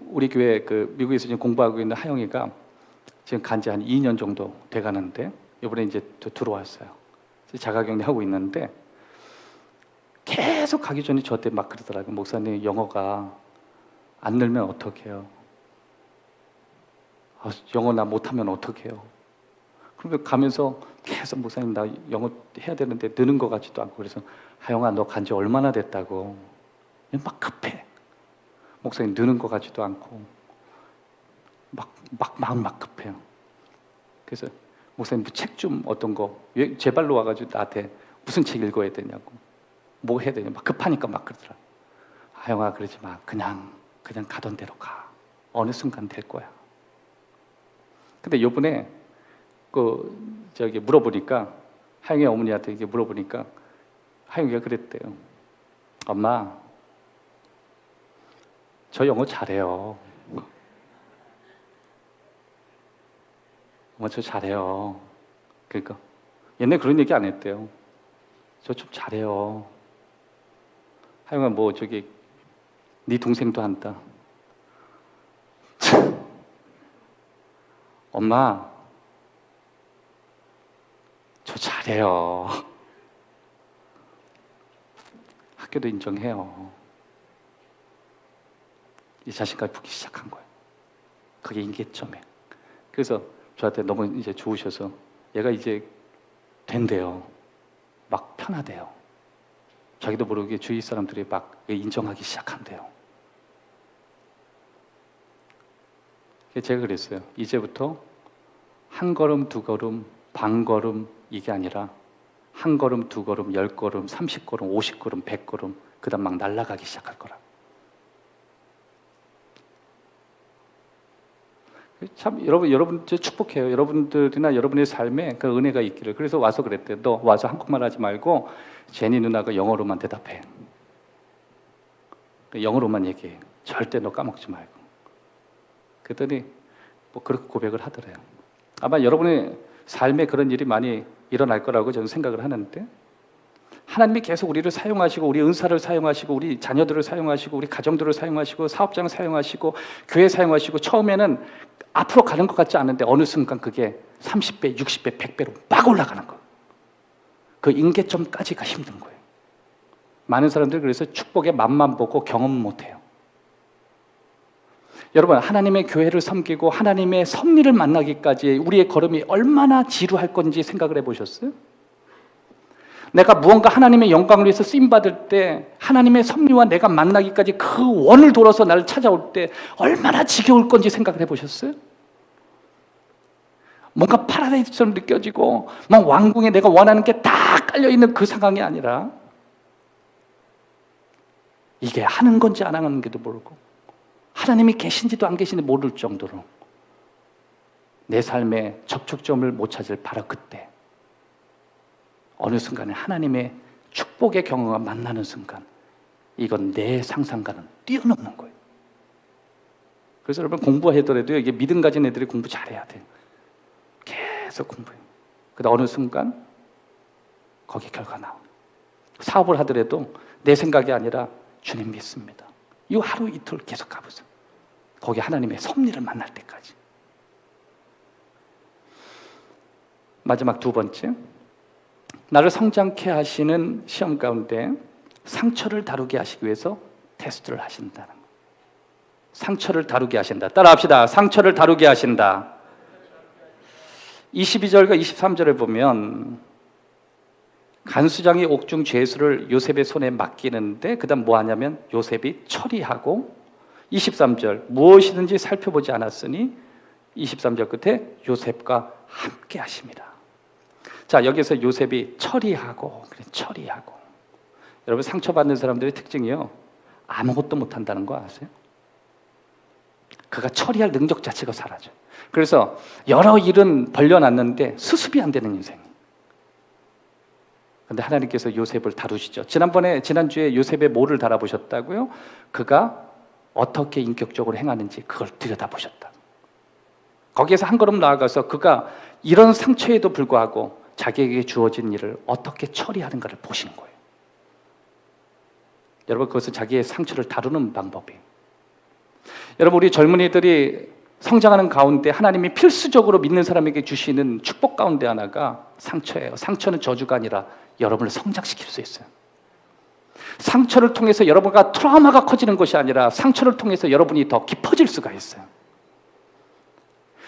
우리 교회 미국에서 지금 공부하고 있는 하영이가 지금 간지 한 2년 정도 돼가는데 이번에 이제 또 들어왔어요. 자가격리 하고 있는데 계속 가기 전에 저한테 막 그러더라고요. 목사님, 영어가 안 늘면 어떡해요? 영어 나 못하면 어떡해요? 그러면 가면서 계속 목사님, 나 영어 해야 되는데 느는 것 같지도 않고. 그래서 하영아, 너 간지 얼마나 됐다고? 막 급해. 목사님, 느는 것 같지도 않고 막 급해요. 그래서 목사님, 책 좀 어떤 거 제 발로 와가지고 나한테 무슨 책 읽어야 되냐고, 뭐 해야 되냐, 막 급하니까 막 그러더라. 하영아, 그러지 마. 그냥 가던 대로 가. 어느 순간 될 거야. 근데 요번에 물어보니까, 하영이 어머니한테 이게 물어보니까 하영이가 그랬대요. 엄마, 저 영어 잘해요. 엄마, 저 잘해요. 그러니까 옛날에 그런 얘기 안 했대요. 저 좀 잘해요. 하영아, 네 동생도 한다. 엄마, 저 잘해요. 학교도 인정해요. 이 자신감이 붙기 시작한 거예요. 그게 인계점이에요. 그래서 저한테 너무 이제 좋으셔서 얘가 이제 된대요. 막 편하대요. 자기도 모르게 주위 사람들이 막 인정하기 시작한대요. 제가 그랬어요. 이제부터 한 걸음, 두 걸음, 반 걸음 이게 아니라 한 걸음, 두 걸음, 10걸음, 30걸음, 50걸음, 100걸음, 그다음 막 날아가기 시작할 거라. 참 여러분 축복해요. 여러분들이나 여러분의 삶에 그 은혜가 있기를. 그래서 와서 그랬대요. 너 와서 한국말 하지 말고 제니 누나가 영어로만 대답해. 영어로만 얘기해. 절대 너 까먹지 말고. 그랬더니 뭐 그렇게 고백을 하더래요. 아마 여러분의 삶에 그런 일이 많이 일어날 거라고 저는 생각을 하는데, 하나님이 계속 우리를 사용하시고, 우리 은사를 사용하시고, 우리 자녀들을 사용하시고, 우리 가정들을 사용하시고, 사업장을 사용하시고, 교회 사용하시고, 처음에는 앞으로 가는 것 같지 않은데 어느 순간 그게 30배, 60배, 100배로 막 올라가는 거예요. 그 임계점까지가 힘든 거예요. 많은 사람들이 그래서 축복의 맛만 보고 경험 못해요. 여러분, 하나님의 교회를 섬기고 하나님의 섭리를 만나기까지 우리의 걸음이 얼마나 지루할 건지 생각을 해보셨어요? 내가 무언가 하나님의 영광을 위해서 쓰임받을 때, 하나님의 섭리와 내가 만나기까지 그 원을 돌아서 나를 찾아올 때 얼마나 지겨울 건지 생각을 해보셨어요? 뭔가 파라다이스처럼 느껴지고 막 왕궁에 내가 원하는 게 다 깔려있는 그 상황이 아니라, 이게 하는 건지 안 하는 건지도 모르고 하나님이 계신지도 안 계신지 모를 정도로 내 삶의 접촉점을 못 찾을 바로 그때, 어느 순간에 하나님의 축복의 경험과 만나는 순간, 이건 내 상상과는 뛰어넘는 거예요. 그래서 여러분, 공부하더라도 이게 믿음 가진 애들이 공부 잘해야 돼요. 계속 공부해요. 그러다 어느 순간 거기 결과 나와요. 사업을 하더라도 내 생각이 아니라 주님 믿습니다. 이 하루 이틀 계속 가보세요. 거기 하나님의 섭리를 만날 때까지. 마지막 두 번째, 나를 성장케 하시는 시험 가운데 상처를 다루게 하시기 위해서 테스트를 하신다는 거예요. 상처를 다루게 하신다. 따라합시다. 상처를 다루게 하신다. 22절과 23절을 보면 간수장이 옥중 죄수를 요셉의 손에 맡기는데, 그 다음 뭐 하냐면 요셉이 처리하고, 23절 무엇이든지 살펴보지 않았으니 23절 끝에 요셉과 함께 하십니다. 자, 여기서 요셉이 처리하고, 그래, 처리하고. 여러분, 상처받는 사람들의 특징이요, 아무것도 못한다는 거 아세요? 그가 처리할 능력 자체가 사라져요. 그래서 여러 일은 벌려놨는데 수습이 안 되는 인생. 그런데 하나님께서 요셉을 다루시죠. 지난주에 요셉의 뭐를 달아보셨다고요? 그가 어떻게 인격적으로 행하는지 그걸 들여다보셨다. 거기에서 한 걸음 나아가서 그가 이런 상처에도 불구하고 자기에게 주어진 일을 어떻게 처리하는가를 보신 거예요. 여러분 그것은 자기의 상처를 다루는 방법이에요. 여러분 우리 젊은이들이 성장하는 가운데 하나님이 필수적으로 믿는 사람에게 주시는 축복 가운데 하나가 상처예요. 상처는 저주가 아니라 여러분을 성장시킬 수 있어요. 상처를 통해서 여러분과 트라우마가 커지는 것이 아니라 상처를 통해서 여러분이 더 깊어질 수가 있어요.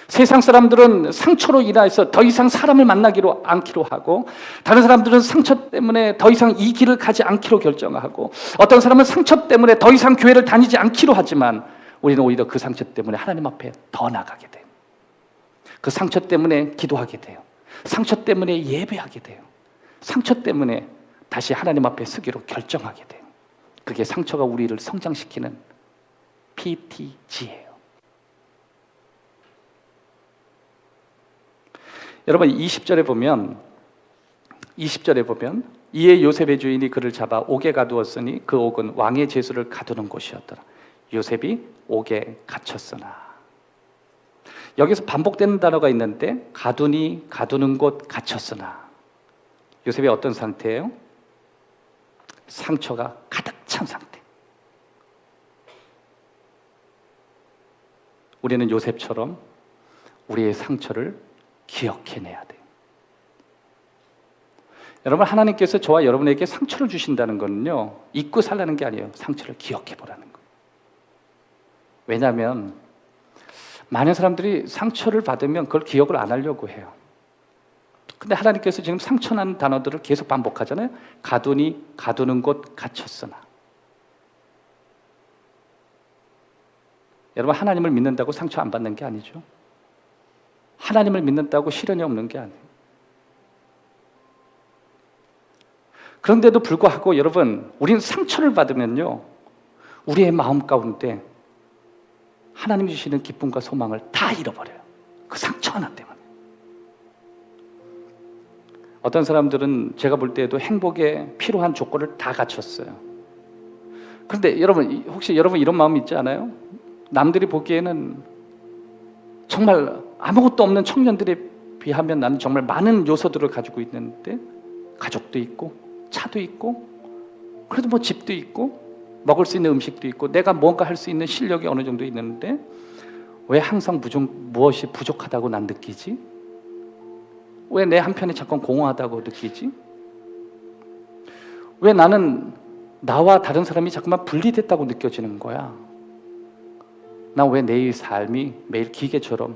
세상 사람들은 상처로 인해서 더 이상 사람을 만나기로 않기로 하고, 다른 사람들은 상처 때문에 더 이상 이 길을 가지 않기로 결정하고, 어떤 사람은 상처 때문에 더 이상 교회를 다니지 않기로 하지만 우리는 오히려 그 상처 때문에 하나님 앞에 더 나가게 돼요. 그 상처 때문에 기도하게 돼요. 상처 때문에 예배하게 돼요. 상처 때문에 다시 하나님 앞에 서기로 결정하게 돼요. 그게 상처가 우리를 성장시키는 PTG예요. 여러분 20절에 보면 이에 요셉의 주인이 그를 잡아 옥에 가두었으니 그 옥은 왕의 제수를 가두는 곳이었더라. 요셉이 옥에 갇혔으나. 여기서 반복되는 단어가 있는데 가두니, 가두는 곳, 갇혔으나. 요셉이 어떤 상태예요? 상처가 가득 찬 상태. 우리는 요셉처럼 우리의 상처를 기억해내야 돼요. 여러분 하나님께서 저와 여러분에게 상처를 주신다는 것은요, 잊고 살라는 게 아니에요. 상처를 기억해보라는 거예요. 왜냐하면 많은 사람들이 상처를 받으면 그걸 기억을 안 하려고 해요. 근데 하나님께서 지금 상처나는 단어들을 계속 반복하잖아요. 가두니, 가두는 곳, 갇혔으나. 여러분 하나님을 믿는다고 상처 안 받는 게 아니죠. 하나님을 믿는다고 시련이 없는 게 아니에요. 그런데도 불구하고 여러분, 우리는 상처를 받으면요, 우리의 마음 가운데 하나님이 주시는 기쁨과 소망을 다 잃어버려요. 그 상처 하나 때문에. 어떤 사람들은 제가 볼 때에도 행복에 필요한 조건을 다 갖췄어요. 그런데 여러분, 혹시 여러분 이런 마음 있지 않아요? 남들이 보기에는 정말 아무것도 없는 청년들에 비하면 나는 정말 많은 요소들을 가지고 있는데, 가족도 있고 차도 있고 그래도 뭐 집도 있고 먹을 수 있는 음식도 있고 내가 뭔가 할 수 있는 실력이 어느 정도 있는데 왜 항상 무엇이 부족하다고 난 느끼지? 왜 내 한편이 자꾸 공허하다고 느끼지? 왜 나는 나와 다른 사람이 자꾸만 분리됐다고 느껴지는 거야? 나 왜 내 삶이 매일 기계처럼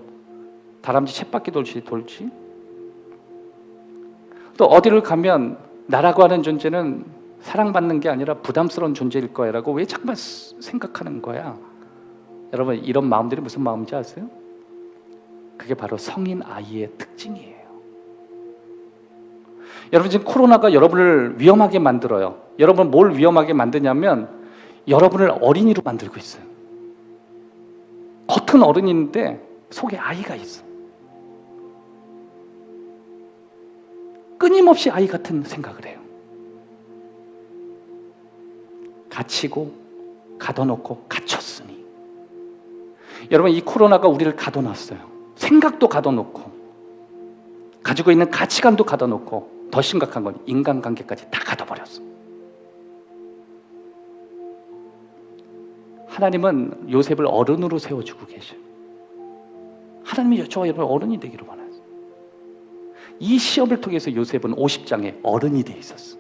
다람쥐 쳇바퀴 돌지? 또 어디를 가면 나라고 하는 존재는 사랑받는 게 아니라 부담스러운 존재일 거야라고 왜 자꾸만 생각하는 거야? 여러분 이런 마음들이 무슨 마음인지 아세요? 그게 바로 성인 아이의 특징이에요. 여러분 지금 코로나가 여러분을 위험하게 만들어요. 여러분 뭘 위험하게 만드냐면 여러분을 어린이로 만들고 있어요. 겉은 어른인데 속에 아이가 있어. 끊임없이 아이 같은 생각을 해요. 갇히고 가둬놓고 갇혔으니. 여러분 이 코로나가 우리를 가둬놨어요. 생각도 가둬놓고 가지고 있는 가치관도 가둬놓고 더 심각한 건 인간관계까지 다 가둬버렸어. 하나님은 요셉을 어른으로 세워주고 계셔요. 하나님이 저와 여러분 어른이 되기를 원하세요. 이 시험을 통해서 요셉은 50장에 어른이 돼 있었어.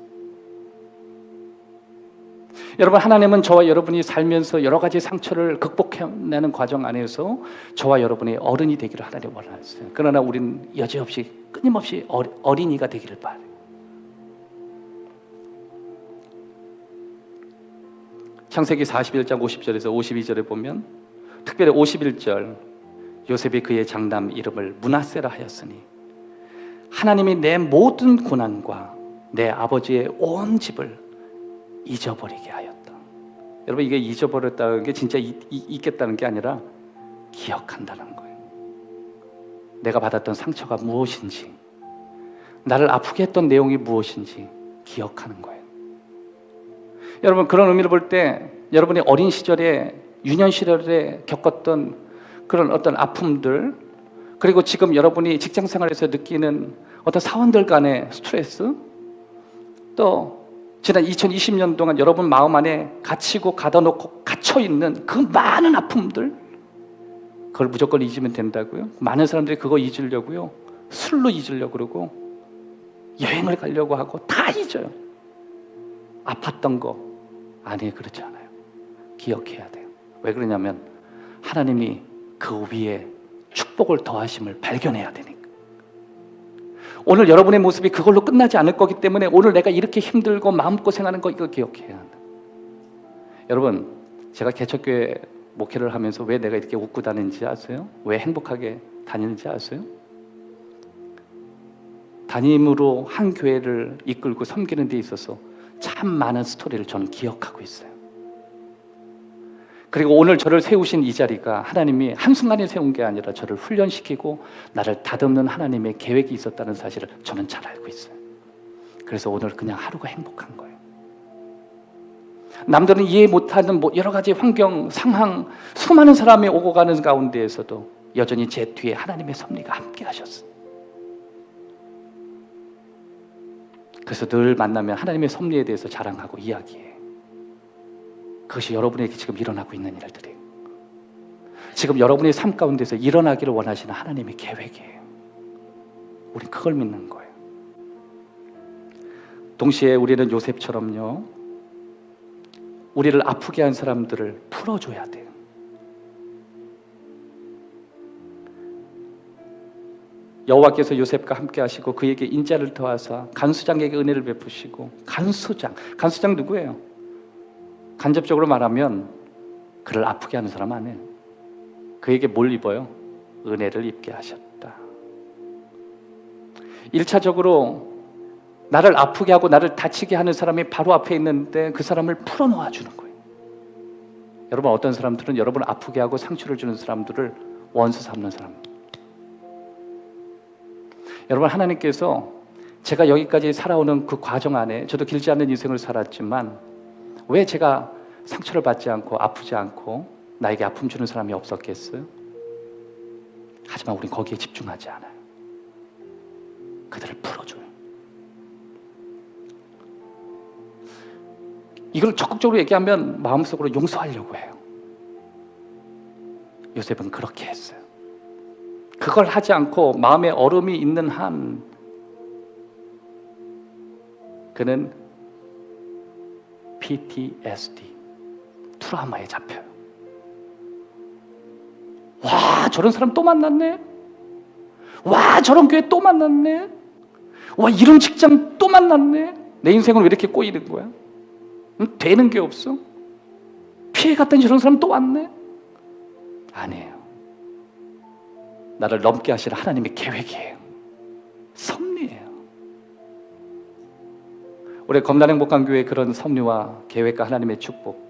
여러분 하나님은 저와 여러분이 살면서 여러 가지 상처를 극복해내는 과정 안에서 저와 여러분의 어른이 되기를 하나님 원하세요. 그러나 우리는 여지없이 끊임없이 어린이가 되기를 바라요. 창세기 41장 50절에서 52절에 보면 특별히 51절 요셉이 그의 장남 이름을 므낫세라 하였으니 하나님이 내 모든 고난과 내 아버지의 온 집을 잊어버리게 하였다. 여러분 이게 잊어버렸다는 게 진짜 잊겠다는 게 아니라 기억한다는 거예요. 내가 받았던 상처가 무엇인지, 나를 아프게 했던 내용이 무엇인지 기억하는 거예요. 여러분 그런 의미로 볼 때 여러분이 어린 시절에 유년 시절에 겪었던 그런 어떤 아픔들, 그리고 지금 여러분이 직장 생활에서 느끼는 어떤 사원들 간의 스트레스, 또 지난 2020년 동안 여러분 마음 안에 갇히고 가둬놓고 갇혀있는 그 많은 아픔들, 그걸 무조건 잊으면 된다고요? 많은 사람들이 그거 잊으려고요, 술로 잊으려고 그러고 여행을 가려고 하고 다 잊어요. 아팠던 거. 아니, 그렇지 않아요. 기억해야 돼요. 왜 그러냐면 하나님이 그 위에 축복을 더하심을 발견해야 되니까. 오늘 여러분의 모습이 그걸로 끝나지 않을 거기 때문에 오늘 내가 이렇게 힘들고 마음고생하는 거 이거 기억해야 한다. 여러분, 제가 개척교회 목회를 하면서 왜 내가 이렇게 웃고 다니는지 아세요? 왜 행복하게 다니는지 아세요? 담임으로 한 교회를 이끌고 섬기는 데 있어서 참 많은 스토리를 저는 기억하고 있어요. 그리고 오늘 저를 세우신 이 자리가 하나님이 한순간에 세운 게 아니라 저를 훈련시키고 나를 다듬는 하나님의 계획이 있었다는 사실을 저는 잘 알고 있어요. 그래서 오늘 그냥 하루가 행복한 거예요. 남들은 이해 못하는 여러 가지 환경, 상황, 수많은 사람이 오고 가는 가운데에서도 여전히 제 뒤에 하나님의 섭리가 함께 하셨어요. 그래서 늘 만나면 하나님의 섭리에 대해서 자랑하고 이야기해요. 그것이 여러분에게 지금 일어나고 있는 일들이에요. 지금 여러분의 삶 가운데서 일어나기를 원하시는 하나님의 계획이에요. 우린 그걸 믿는 거예요. 동시에 우리는 요셉처럼요, 우리를 아프게 한 사람들을 풀어줘야 돼요. 여호와께서 요셉과 함께 하시고 그에게 인자를 더하사 간수장에게 은혜를 베푸시고. 간수장 누구예요? 간접적으로 말하면 그를 아프게 하는 사람 아니에요. 그에게 뭘 입어요? 은혜를 입게 하셨다. 1차적으로 나를 아프게 하고 나를 다치게 하는 사람이 바로 앞에 있는데 그 사람을 풀어놓아 주는 거예요. 여러분, 어떤 사람들은 여러분을 아프게 하고 상처를 주는 사람들을 원수 삼는 사람입니다. 여러분, 하나님께서 제가 여기까지 살아오는 그 과정 안에 저도 길지 않은 인생을 살았지만 왜 제가 상처를 받지 않고 아프지 않고 나에게 아픔 주는 사람이 없었겠어요? 하지만 우린 거기에 집중하지 않아요. 그들을 풀어줘요. 이걸 적극적으로 얘기하면 마음속으로 용서하려고 해요. 요셉은 그렇게 했어요. 그걸 하지 않고 마음에 얼음이 있는 한 그는 PTSD, 트라우마에 잡혀요. 와, 저런 사람 또 만났네. 와, 저런 교회 또 만났네. 와, 이런 직장 또 만났네. 내 인생은 왜 이렇게 꼬이는 거야? 되는 게 없어? 피해갔더니 저런 사람 또 왔네. 아니에요. 나를 넘게 하시는 하나님의 계획이에요. 섭리예요. 올해 검단행복한 교회의 그런 섭리와 계획과 하나님의 축복,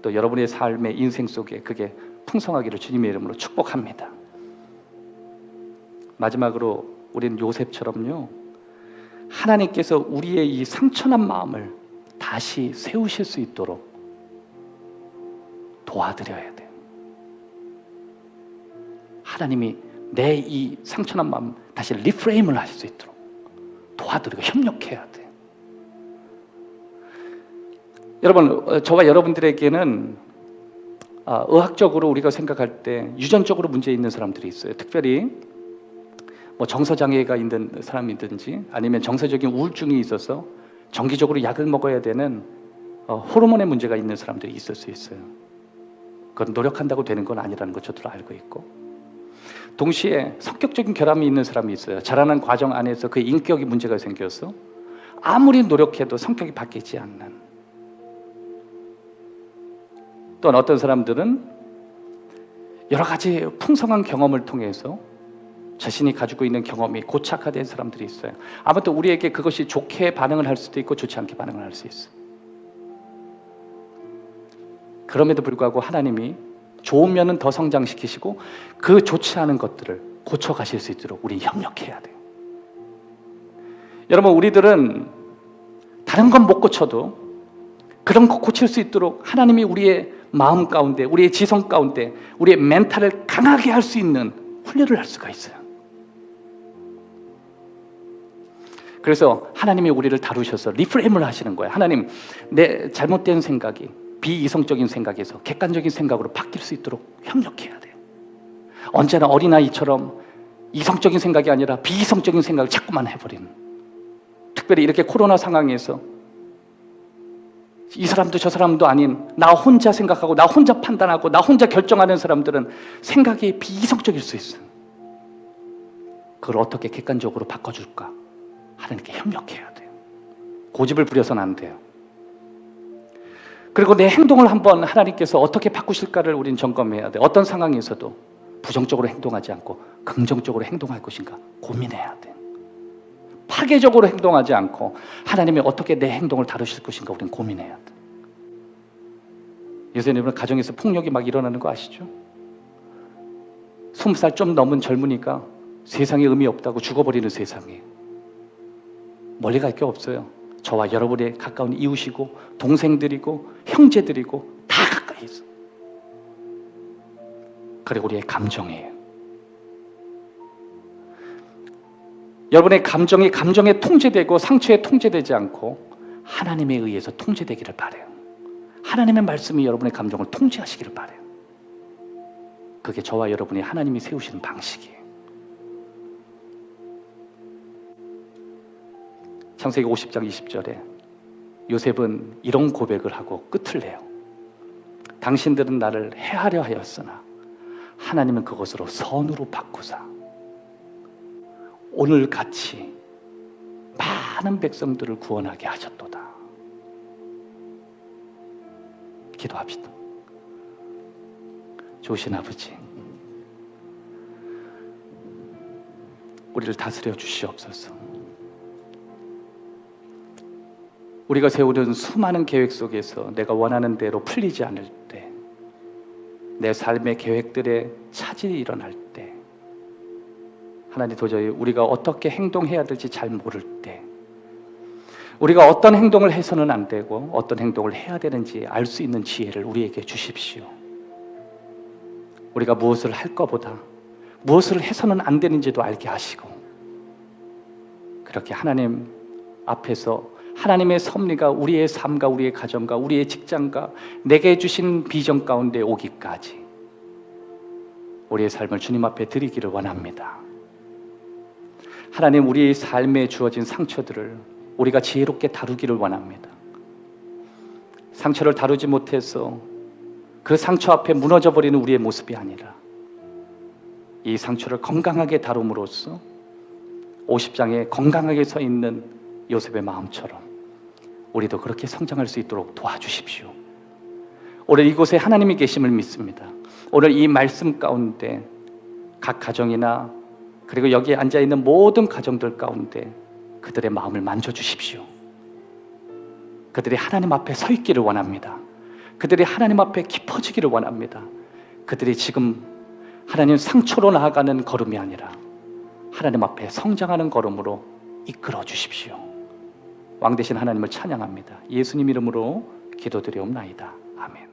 또 여러분의 삶의 인생 속에 그게 풍성하기를 주님의 이름으로 축복합니다. 마지막으로 우리는 요셉처럼요, 하나님께서 우리의 이 상처난 마음을 다시 세우실 수 있도록 도와드려야 돼요. 하나님이 내 이 상처난 마음 다시 리프레임을 하실 수 있도록 도와드리고 협력해야 돼요. 여러분, 저와 여러분들에게는 의학적으로 우리가 생각할 때 유전적으로 문제 있는 사람들이 있어요. 특별히 정서장애가 있는 사람이든지 아니면 정서적인 우울증이 있어서 정기적으로 약을 먹어야 되는 호르몬의 문제가 있는 사람들이 있을 수 있어요. 그건 노력한다고 되는 건 아니라는 거 저도 알고 있고, 동시에 성격적인 결함이 있는 사람이 있어요. 자라는 과정 안에서 그 인격이 문제가 생겨서 아무리 노력해도 성격이 바뀌지 않는. 또 어떤 사람들은 여러 가지 풍성한 경험을 통해서 자신이 가지고 있는 경험이 고착화된 사람들이 있어요. 아무튼 우리에게 그것이 좋게 반응을 할 수도 있고 좋지 않게 반응을 할 수 있어요. 그럼에도 불구하고 하나님이 좋은 면은 더 성장시키시고 그 좋지 않은 것들을 고쳐가실 수 있도록 우리 협력해야 돼요. 여러분, 우리들은 다른 건 못 고쳐도 그런 거 고칠 수 있도록 하나님이 우리의 마음 가운데, 우리의 지성 가운데, 우리의 멘탈을 강하게 할 수 있는 훈련을 할 수가 있어요. 그래서 하나님이 우리를 다루셔서 리프레임을 하시는 거예요. 하나님, 내 잘못된 생각이 비이성적인 생각에서 객관적인 생각으로 바뀔 수 있도록 협력해야 돼요. 언제나 어린아이처럼 이성적인 생각이 아니라 비이성적인 생각을 자꾸만 해버리는, 특별히 이렇게 코로나 상황에서 이 사람도 저 사람도 아닌 나 혼자 생각하고 나 혼자 판단하고 나 혼자 결정하는 사람들은 생각이 비이성적일 수 있어요. 그걸 어떻게 객관적으로 바꿔줄까? 하나님께 협력해야 돼요. 고집을 부려서는 안 돼요. 그리고 내 행동을 한번 하나님께서 어떻게 바꾸실까를 우린 점검해야 돼요. 어떤 상황에서도 부정적으로 행동하지 않고 긍정적으로 행동할 것인가 고민해야 돼요. 파괴적으로 행동하지 않고 하나님이 어떻게 내 행동을 다루실 것인가 우리는 고민해야 돼. 요새 여러분 가정에서 폭력이 막 일어나는 거 아시죠? 20살 좀 넘은 젊으니까 세상에 의미 없다고 죽어버리는 세상에 멀리 갈 게 없어요. 저와 여러분의 가까운 이웃이고 동생들이고 형제들이고 다 가까이 있어. 그리고 우리의 감정이에요. 여러분의 감정이 감정에 통제되고 상처에 통제되지 않고 하나님에 의해서 통제되기를 바라요. 하나님의 말씀이 여러분의 감정을 통제하시기를 바라요. 그게 저와 여러분이 하나님이 세우시는 방식이에요. 창세기 50장 20절에 요셉은 이런 고백을 하고 끝을 내요. 당신들은 나를 해하려 하였으나 하나님은 그것으로 선으로 바꾸사 오늘 같이 많은 백성들을 구원하게 하셨도다. 기도합시다. 좋으신 아버지, 우리를 다스려 주시옵소서. 우리가 세우는 수많은 계획 속에서 내가 원하는 대로 풀리지 않을 때, 내 삶의 계획들에 차질이 일어날 때, 하나님 도저히 우리가 어떻게 행동해야 될지 잘 모를 때, 우리가 어떤 행동을 해서는 안 되고 어떤 행동을 해야 되는지 알 수 있는 지혜를 우리에게 주십시오. 우리가 무엇을 할 것보다 무엇을 해서는 안 되는지도 알게 하시고, 그렇게 하나님 앞에서 하나님의 섭리가 우리의 삶과 우리의 가정과 우리의 직장과 내게 주신 비전 가운데 오기까지 우리의 삶을 주님 앞에 드리기를 원합니다. 하나님, 우리의 삶에 주어진 상처들을 우리가 지혜롭게 다루기를 원합니다. 상처를 다루지 못해서 그 상처 앞에 무너져 버리는 우리의 모습이 아니라 이 상처를 건강하게 다룸으로써 50장에 건강하게 서 있는 요셉의 마음처럼 우리도 그렇게 성장할 수 있도록 도와주십시오. 오늘 이곳에 하나님이 계심을 믿습니다. 오늘 이 말씀 가운데 각 가정이나 그리고 여기에 앉아있는 모든 가정들 가운데 그들의 마음을 만져주십시오. 그들이 하나님 앞에 서 있기를 원합니다. 그들이 하나님 앞에 깊어지기를 원합니다. 그들이 지금 하나님 상처로 나아가는 걸음이 아니라 하나님 앞에 성장하는 걸음으로 이끌어 주십시오. 왕 되신 하나님을 찬양합니다. 예수님 이름으로 기도드리옵나이다. 아멘.